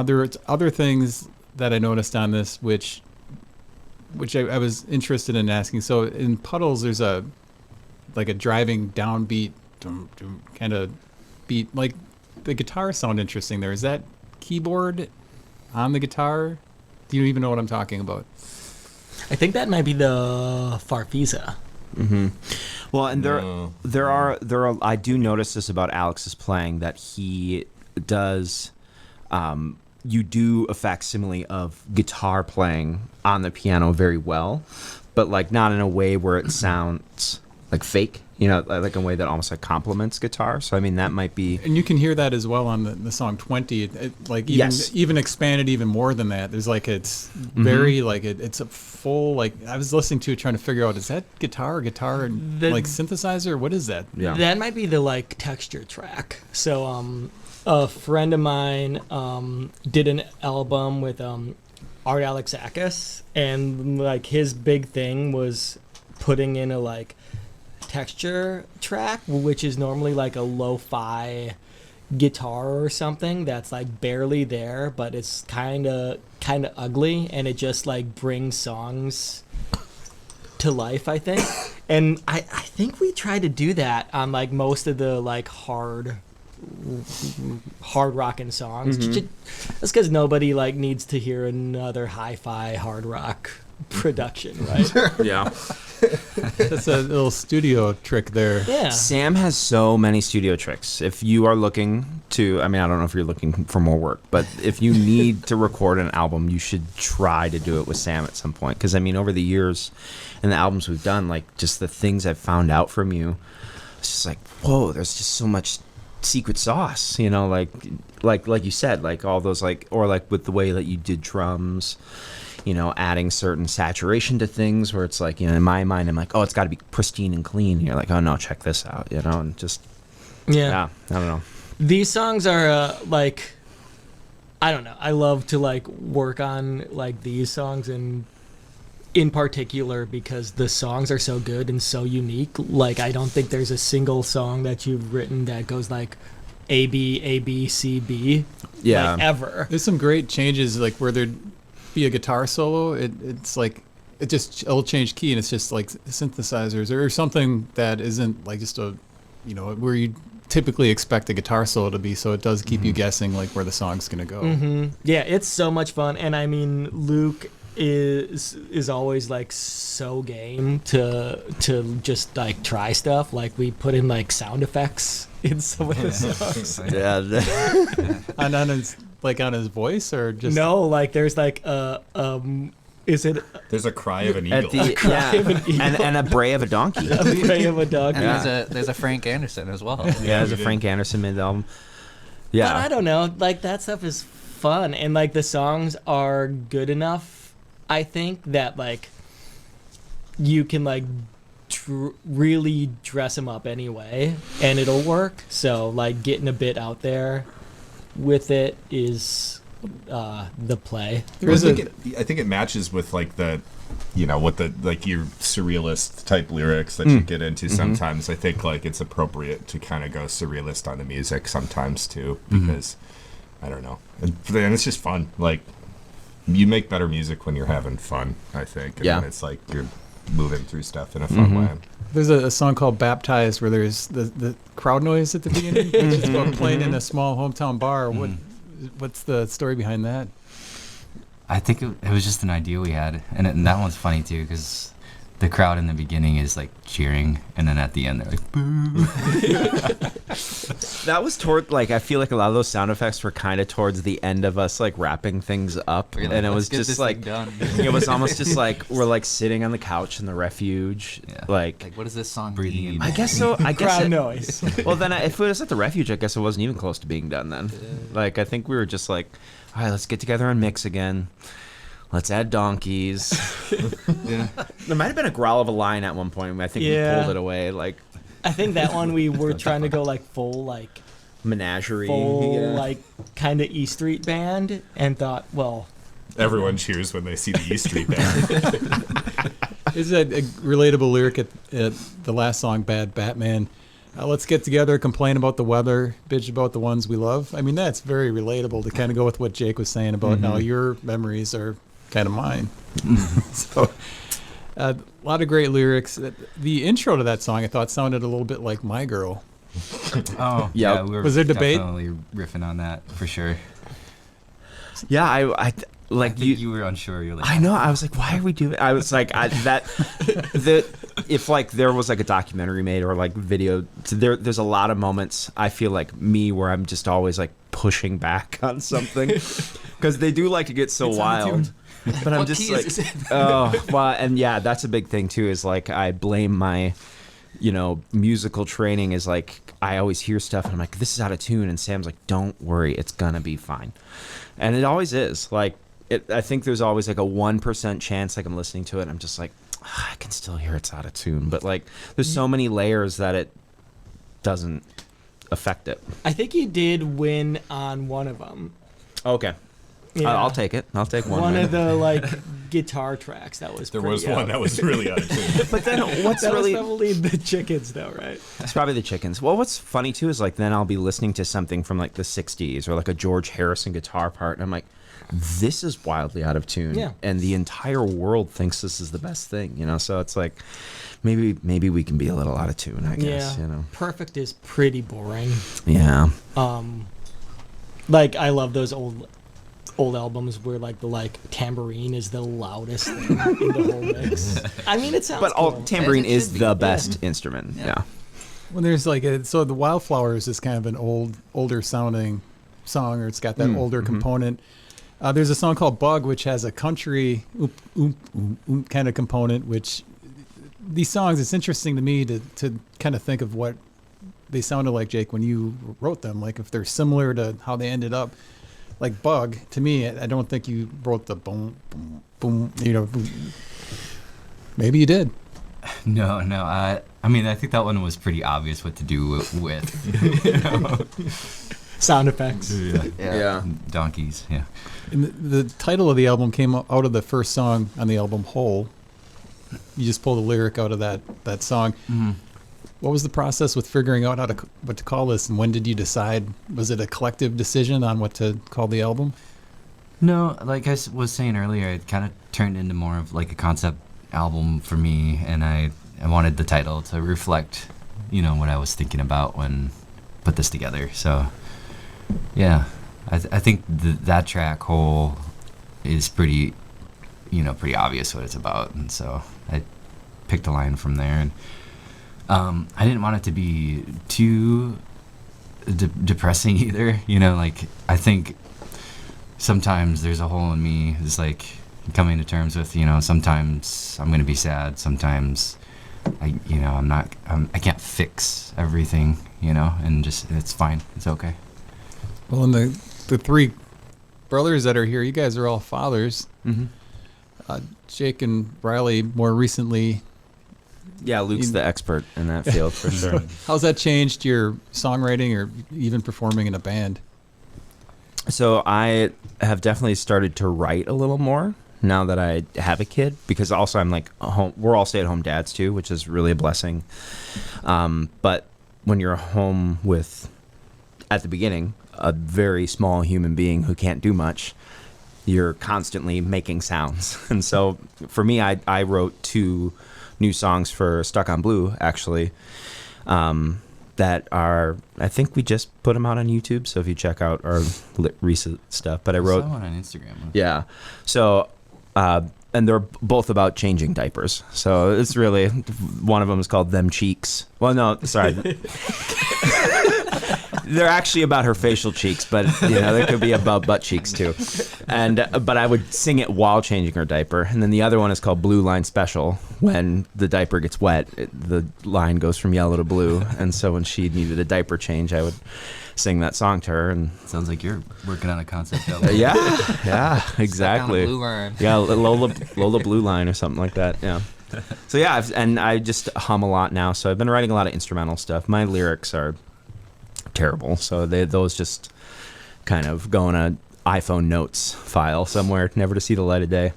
There are other things that I noticed on this, which I was interested in asking. So in Puddles, there's a driving downbeat kind of beat. Like the guitars sound interesting there. Is that keyboard on the guitar? Do you even know what I'm talking about? I think that might be the Farfisa. Mm-hmm. Well, and there are. I do notice this about Alex's playing, that he does. You do a facsimile of guitar playing on the piano very well, but like not in a way where it sounds like fake. You know, like in a way that almost like complements guitar. So I mean, that might be. And you can hear that as well on the song 20. Like even expanded even more than that. There's like it's very like it's a full like I was listening to it trying to figure out, is that guitar and like synthesizer? What is that? Yeah. That might be the like texture track. So a friend of mine did an album with Art Alexakis, and like his big thing was putting in a like texture track, which is normally like a lo-fi guitar or something that's like barely there, but it's kind of ugly, and it just like brings songs to life, I think. And I think we tried to do that on like most of the like hard rockin' songs. That's because nobody like needs to hear another hi-fi hard rock production, right? Yeah. That's a little studio trick there. Yeah. Sam has so many studio tricks. If you are looking to, I mean, I don't know if you're looking for more work, but if you need to record an album, you should try to do it with Sam at some point. Because, I mean, over the years and the albums we've done, like, just the things I've found out from you, it's just like, whoa, there's just so much secret sauce, you know, like you said, like all those, like, or like with the way that you did drums, you know, adding certain saturation to things where it's like, you know, in my mind, I'm like, oh, it's got to be pristine and clean. And you're like, oh, no, check this out, you know, and just, yeah, I don't know. These songs are like, I don't know. I love to like work on like these songs, and in particular because the songs are so good and so unique. Like, I don't think there's a single song that you've written that goes like A, B, C, B. Yeah. Like, ever. There's some great changes, like where there'd be a guitar solo. It's like it'll change key, and it's just like synthesizers or something that isn't like just a, you know, where you typically expect a guitar solo to be. So it does keep you guessing like where the song's gonna go. Yeah, it's so much fun, and I mean, Luke is always like so game to just like try stuff. Like, we put in like sound effects in some of the songs. Yeah. on his like on his voice, or just No, like there's like is it There's a cry of an eagle. And a bray of a donkey. a prey of a dog? And there's a Frank Anderson as well. Yeah, there's a Frank Anderson mid-album. Yeah. But I don't know, like that stuff is fun, and like the songs are good enough, I think, that like you can like really dress them up anyway, and it'll work. So like getting a bit out there with it is the play. I think it matches with like the, you know, what the like your surrealist type lyrics that you get into sometimes. I think like it's appropriate to kind of go surrealist on the music sometimes too, because I don't know, and it's just fun. Like, you make better music when you're having fun, I think. And when it's like you're moving through stuff in a fun way. There's a song called Baptized where there's the crowd noise at the beginning, which is about playing in a small hometown bar. What's the story behind that? I think it was just an idea we had, and that one's funny too, because the crowd in the beginning is like cheering, and then at the end they're like, boo. That was toward, like, I feel like a lot of those sound effects were kind of towards the end of us like wrapping things up, Like, and it was let's get just this like thing done. it was almost just like we're like sitting on the couch in the refuge, like Like, what does this song Breathing mean? in. I guess so. I guess Crowd it, noise. well, then if it was at the refuge, I guess it wasn't even close to being done then. Like, I think we were just like, all right, let's get together and mix again. Let's add donkeys. There might have been a growl of a lion at one point. I think we pulled it away, like I think that one we were trying to go like full menagerie. like kind of E Street band, and thought, well, Everyone cheers when they see the E Street Band. Is a relatable lyric at the last song, Bad Batman. Let's get together, complain about the weather, bitch about the ones we love. I mean, that's very relatable to kind of go with what Jake was saying about now your memories are kind of mine. So, a lot of great lyrics. The intro to that song, I thought, sounded a little bit like My Girl. Oh, Yeah. we were Was there debate? definitely riffing on that for sure. Yeah, I like I think you were unsure. You're like, I know. I was like, why are we doing? I was like, if like there was like a documentary made or like video, there's a lot of moments I feel like me where I'm just always like pushing back on something because they do like to get so wild. But I'm What just key like, is it? oh, well, and yeah, that's a big thing too. Is like I blame my, musical training is like I always hear stuff and I'm like, this is out of tune, and Sam's like, don't worry, it's gonna be fine, and it always is. Like, I think there's always like a 1% chance like I'm listening to it and I'm just like, I can still hear it's out of tune, but like there's so many layers that it doesn't affect it. I think you did win on one of them. Okay. Yeah. I'll take it. I'll take one. One win. of the like guitar tracks that was. There pretty was one out. that was really out of tune. But then what's That really was probably the chickens, though, right? It's probably the chickens. Well, what's funny too is like then I'll be listening to something from like the 60s or like a George Harrison guitar part and I'm like, this is wildly out of tune. Yeah. And the entire world thinks this is the best thing, So it's like maybe we can be a little out of tune, I guess, Yeah. Perfect is pretty boring. Yeah. Like I love those old albums where like the tambourine is the loudest thing in the whole mix. I mean, it sounds But cool. tambourine As it is should be. the best instrument. Yeah. When there's like so the Wildflowers is kind of an older sounding song, or it's got that older component. There's a song called Bug, which has a country kind of component, which these songs, it's interesting to me to kind of think of what they sounded like, Jake, when you wrote them, like if they're similar to how they ended up. Like Bug, to me, I don't think you wrote the boom, boom, boom, boom. Maybe you did. No. I mean, I think that one was pretty obvious what to do with. Sound effects. Yeah. Donkeys, yeah. And the title of the album came out of the first song on the album, Whole. You just pulled a lyric out of that song. Mm-hmm. What was the process with figuring out what to call this, and when did you decide? Was it a collective decision on what to call the album? No, like I was saying earlier, it kind of turned into more of like a concept album for me, and I wanted the title to reflect, what I was thinking about when I put this together. So, yeah, I think that track Whole is pretty obvious what it's about, and so I picked a line from there, and I didn't want it to be too depressing either. Like I think sometimes there's a hole in me. It's like coming to terms with, sometimes I'm gonna be sad. Sometimes I can't fix everything. And just it's fine. It's okay. Well, and the three brothers that are here, you guys are all fathers. Mm-hmm. Jake and Ryley more recently. Yeah, Luke's the expert in that field for sure. How's that changed your songwriting or even performing in a band? So I have definitely started to write a little more now that I have a kid, because also I'm like home. We're all stay-at-home dads too, which is really a blessing. But when you're home with, at the beginning, a very small human being who can't do much, you're constantly making sounds. And so for me, I wrote 2 new songs for Stuck on Blue, actually, that are, I think we just put them out on YouTube. So if you check out our recent stuff, but I wrote saw one on Instagram. Yeah. So, and they're both about changing diapers. So it's really, one of them is called Them Cheeks. Well, no, sorry. They're actually about her facial cheeks, but they could be about butt cheeks too. But I would sing it while changing her diaper. And then the other one is called Blue Line Special. When the diaper gets wet, the line goes from yellow to blue. And so when she needed a diaper change, I would sing that song to her. And Sounds like you're working on a concept album. yeah, exactly. Blue line. Yeah, Lola Blue Line or something like that. Yeah. So yeah, and I just hum a lot now. So I've been writing a lot of instrumental stuff. My lyrics are terrible, so those just kind of go in a iPhone notes file somewhere, never to see the light of day.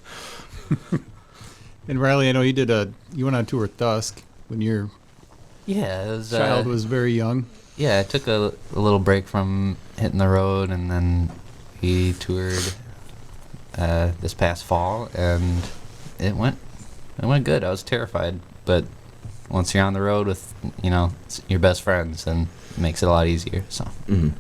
And Ryley, I know you went on tour with Dusk when you're Yeah, it was. Child was very young. Yeah, I took a little break from hitting the road, and then we toured this past fall, and it went good. I was terrified, but once you're on the road with your best friends, then it makes it a lot easier. So. Mm-hmm.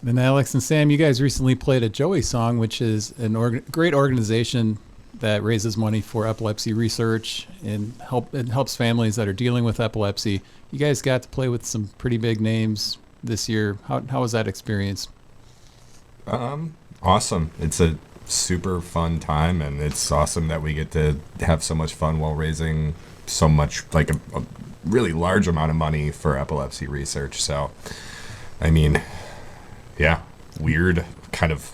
And Alex and Sam, you guys recently played a Joey song, which is a great organization that raises money for epilepsy research and helps families that are dealing with epilepsy. You guys got to play with some pretty big names this year. How was that experience? Awesome. It's a super fun time, and it's awesome that we get to have so much fun while raising so much, like a really large amount of money for epilepsy research. So, I mean, yeah, weird, kind of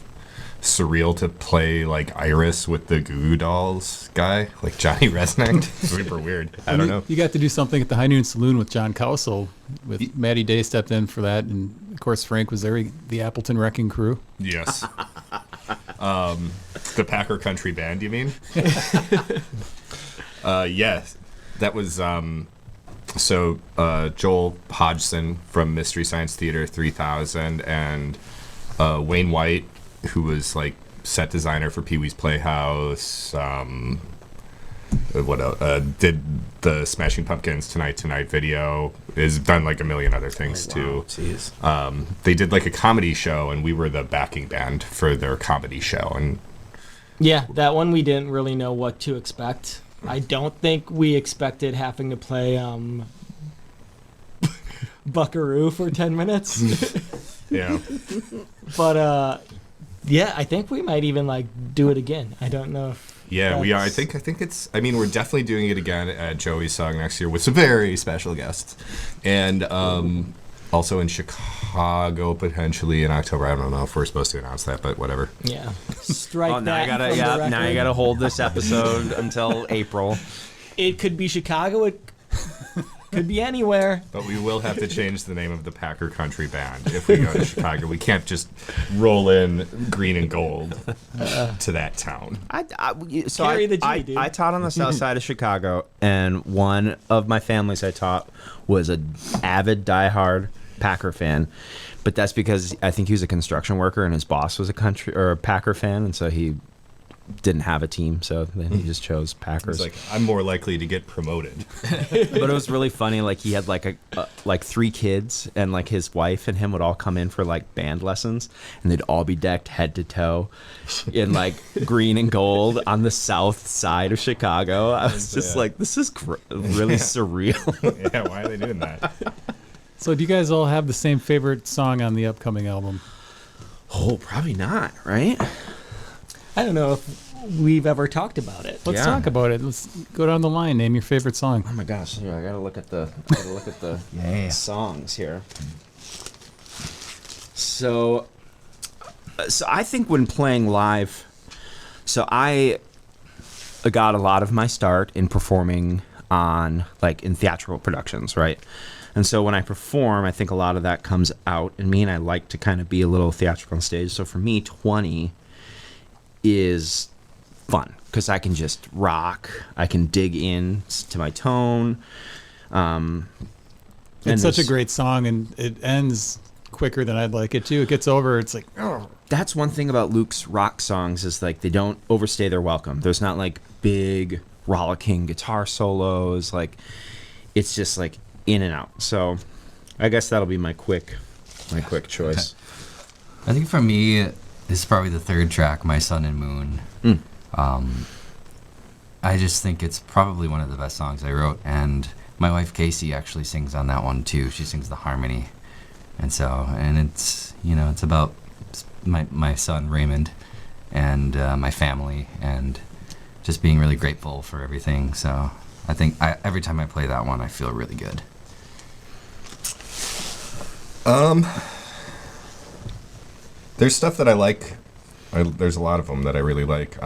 surreal to play like Iris with the Goo Goo Dolls guy, like Johnny Resnick. Super weird. I don't know. You got to do something at the High Noon Saloon with John Cowsill, with Maddie Day stepped in for that, and of course Frank was there, the Appleton Wrecking Crew. Yes. The Packer Country Band, you mean? Yes. That was Joel Hodgson from Mystery Science Theater 3000 and Wayne White, who was like set designer for Pee-wee's Playhouse. What else? Did the Smashing Pumpkins Tonight video. Has done like a million other things too. Jeez. They did like a comedy show, and we were the backing band for their comedy show. And Yeah, that one we didn't really know what to expect. I don't think we expected having to play Buckaroo for 10 minutes. yeah, But yeah, I think we might even like do it again. I don't know if yeah, we are. I think it's. I mean, we're definitely doing it again at Joey's Song next year with some very special guests, and also in Chicago potentially in October. I don't know if we're supposed to announce that, but whatever. Yeah. Strike now that I gotta, from the record. now you gotta hold this episode until April. It could be Chicago. It could be anywhere. But we will have to change the name of the Packer Country Band if we go to Chicago. We can't just roll in green and gold to that town. Carry the G, dude. I taught on the south side of Chicago, and one of my families I taught was an avid, diehard Packer fan. But that's because I think he was a construction worker, and his boss was a Packer fan, and so he didn't have a team, so then he just chose Packers. It's like, I'm more likely to get promoted. But it was really funny. Like he had like like 3 kids, and like his wife and him would all come in for like band lessons, and they'd all be decked head to toe in like green and gold on the south side of Chicago. I was just like, this is really surreal. Yeah, why are they doing that? So do you guys all have the same favorite song on the upcoming album? Oh, probably not, right? I don't know if we've ever talked about it. Let's Yeah. talk about it. Let's go down the line. Name your favorite song. Oh my gosh, here, I gotta look at the Yeah. songs here. So I think when playing live, so I got a lot of my start in performing on like in theatrical productions, right? And so when I perform, I think a lot of that comes out in me, and I like to kind of be a little theatrical on stage. So for me, 20 is fun because I can just rock. I can dig in to my tone. It's such a great song, and it ends quicker than I'd like it to. It gets over. It's like, oh. That's one thing about Luke's rock songs is like they don't overstay their welcome. There's not like big rollicking guitar solos. Like it's just like in and out. So I guess that'll be my quick choice. I think for me, this is probably the third track, My Sun and Moon. I just think it's probably one of the best songs I wrote, and my wife Casey actually sings on that one too. She sings the harmony, and it's it's about my son Raymond and my family, and just being really grateful for everything. So I think every time I play that one, I feel really good. There's stuff that I like. There's a lot of them that I really like.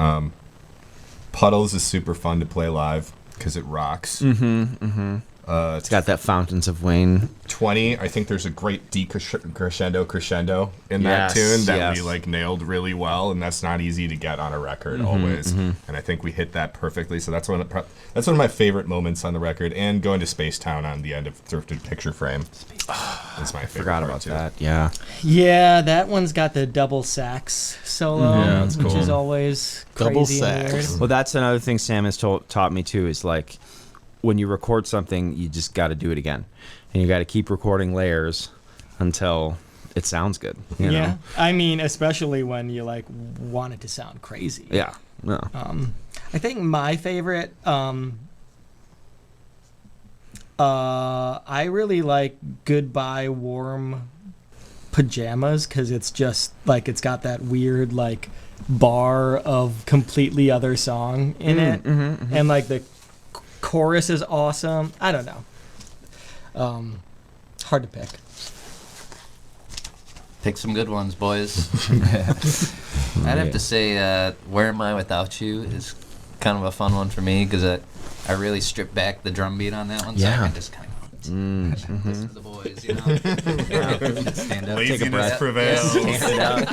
Puddles is super fun to play live because it rocks. It's got that Fountains of Wayne. 20, I think there's a great crescendo in Yes, that tune that yes. we like nailed really well, and that's not easy to get on a record always. And I think we hit that perfectly. So that's one of my favorite moments on the record. And going to Space Town on the end of Thrifted Picture Frame is my favorite. Forgot part about too. that. Yeah. Yeah, that one's got the double sax solo, Yeah, that's which cool. is always Double crazy and sax. weird. Well, that's another thing Sam has taught me too. Is like when you record something, you just got to do it again, and you got to keep recording layers until it sounds good. You Yeah, know? I mean, especially when you like want it to sound crazy. Yeah. No. I think my favorite. I really like "Goodbye Warm Pajamas" because it's just like it's got that weird like bar of completely other song in it, and like the chorus is awesome. I don't know. Hard to pick. Pick some good ones, boys. I'd have to say, "Where Am I Without You" is kind of a fun one for me because I really stripped back the drum beat on that one, so I Yeah. can just kind of listen to the boys, you know. Stand up, Laziness Take a breath. prevails. stand out.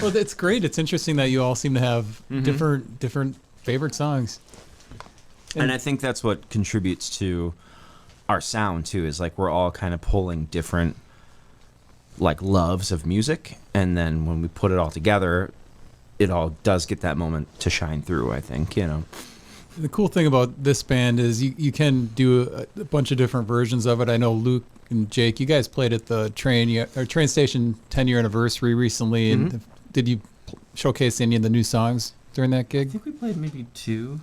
Well, it's great. It's interesting that you all seem to have different favorite songs. And I think that's what contributes to our sound too. Is like we're all kind of pulling different like loves of music, and then when we put it all together, it all does get that moment to shine through. I think, you know. The cool thing about this band is you can do a bunch of different versions of it. I know Luke and Jake, you guys played at the train station 10-year anniversary recently, and did you showcase any of the new songs during that I gig? think we played maybe two.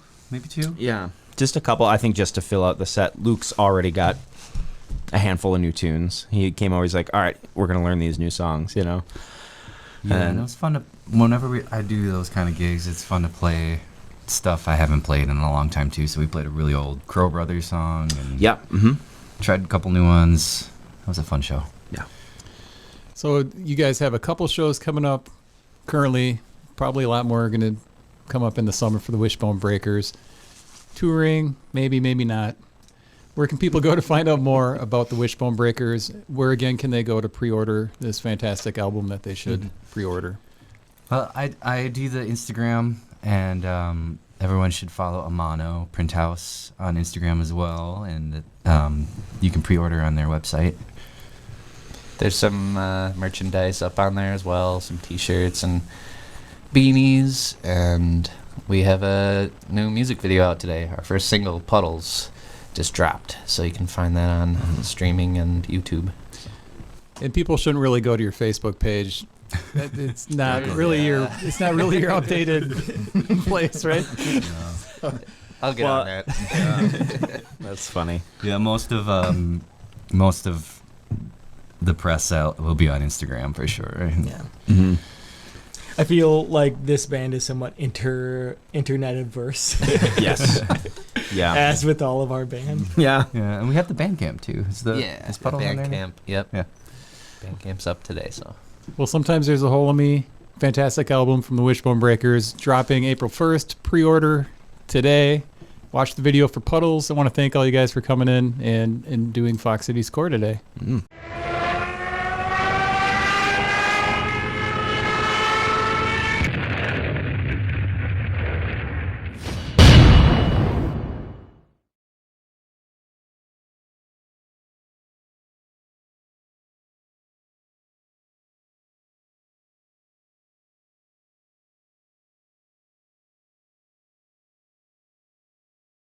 Yeah, just a couple. I think just to fill out the set. Luke's already got a handful of new tunes. He came over. He's like, "All right, we're gonna learn these new songs," you know. Yeah, And- and it was fun to. Whenever I do those kind of gigs, it's fun to play stuff I haven't played in a long time too. So we played a really old Crowe Brothers song and Yeah. tried a couple new ones. That was a fun show. Yeah. So you guys have a couple shows coming up currently. Probably a lot more are going to come up in the summer for the Wishbone Breakers. Touring, maybe not. Where can people go to find out more about the Wishbone Breakers? Where, again, can they go to pre-order this fantastic album that they should pre-order? Well, I do the Instagram, and everyone should follow Amano Print House on Instagram as well, and you can pre-order on their website. There's some merchandise up on there as well, some T-shirts and beanies, and we have a new music video out today. Our first single, Puddles, just dropped, so you can find that on streaming and YouTube. And people shouldn't really go to your Facebook page. It's not really your updated place, right? I'll get on that. That's funny. Yeah, most of the press will be on Instagram for sure. Yeah. I feel like this band is somewhat internet adverse, Yes. Yeah. as with all of our band. Yeah. Yeah, and we have the Bandcamp too. Is Puddles on there? Bandcamp. Yep. Yeah. Bandcamp's up today, so. Well, Sometimes There's a Hole in Me, fantastic album from the Wishbone Breakers, dropping April 1st. Pre-order today. Watch the video for Puddles. I want to thank all you guys for coming in and doing Fox City Score today. Mm.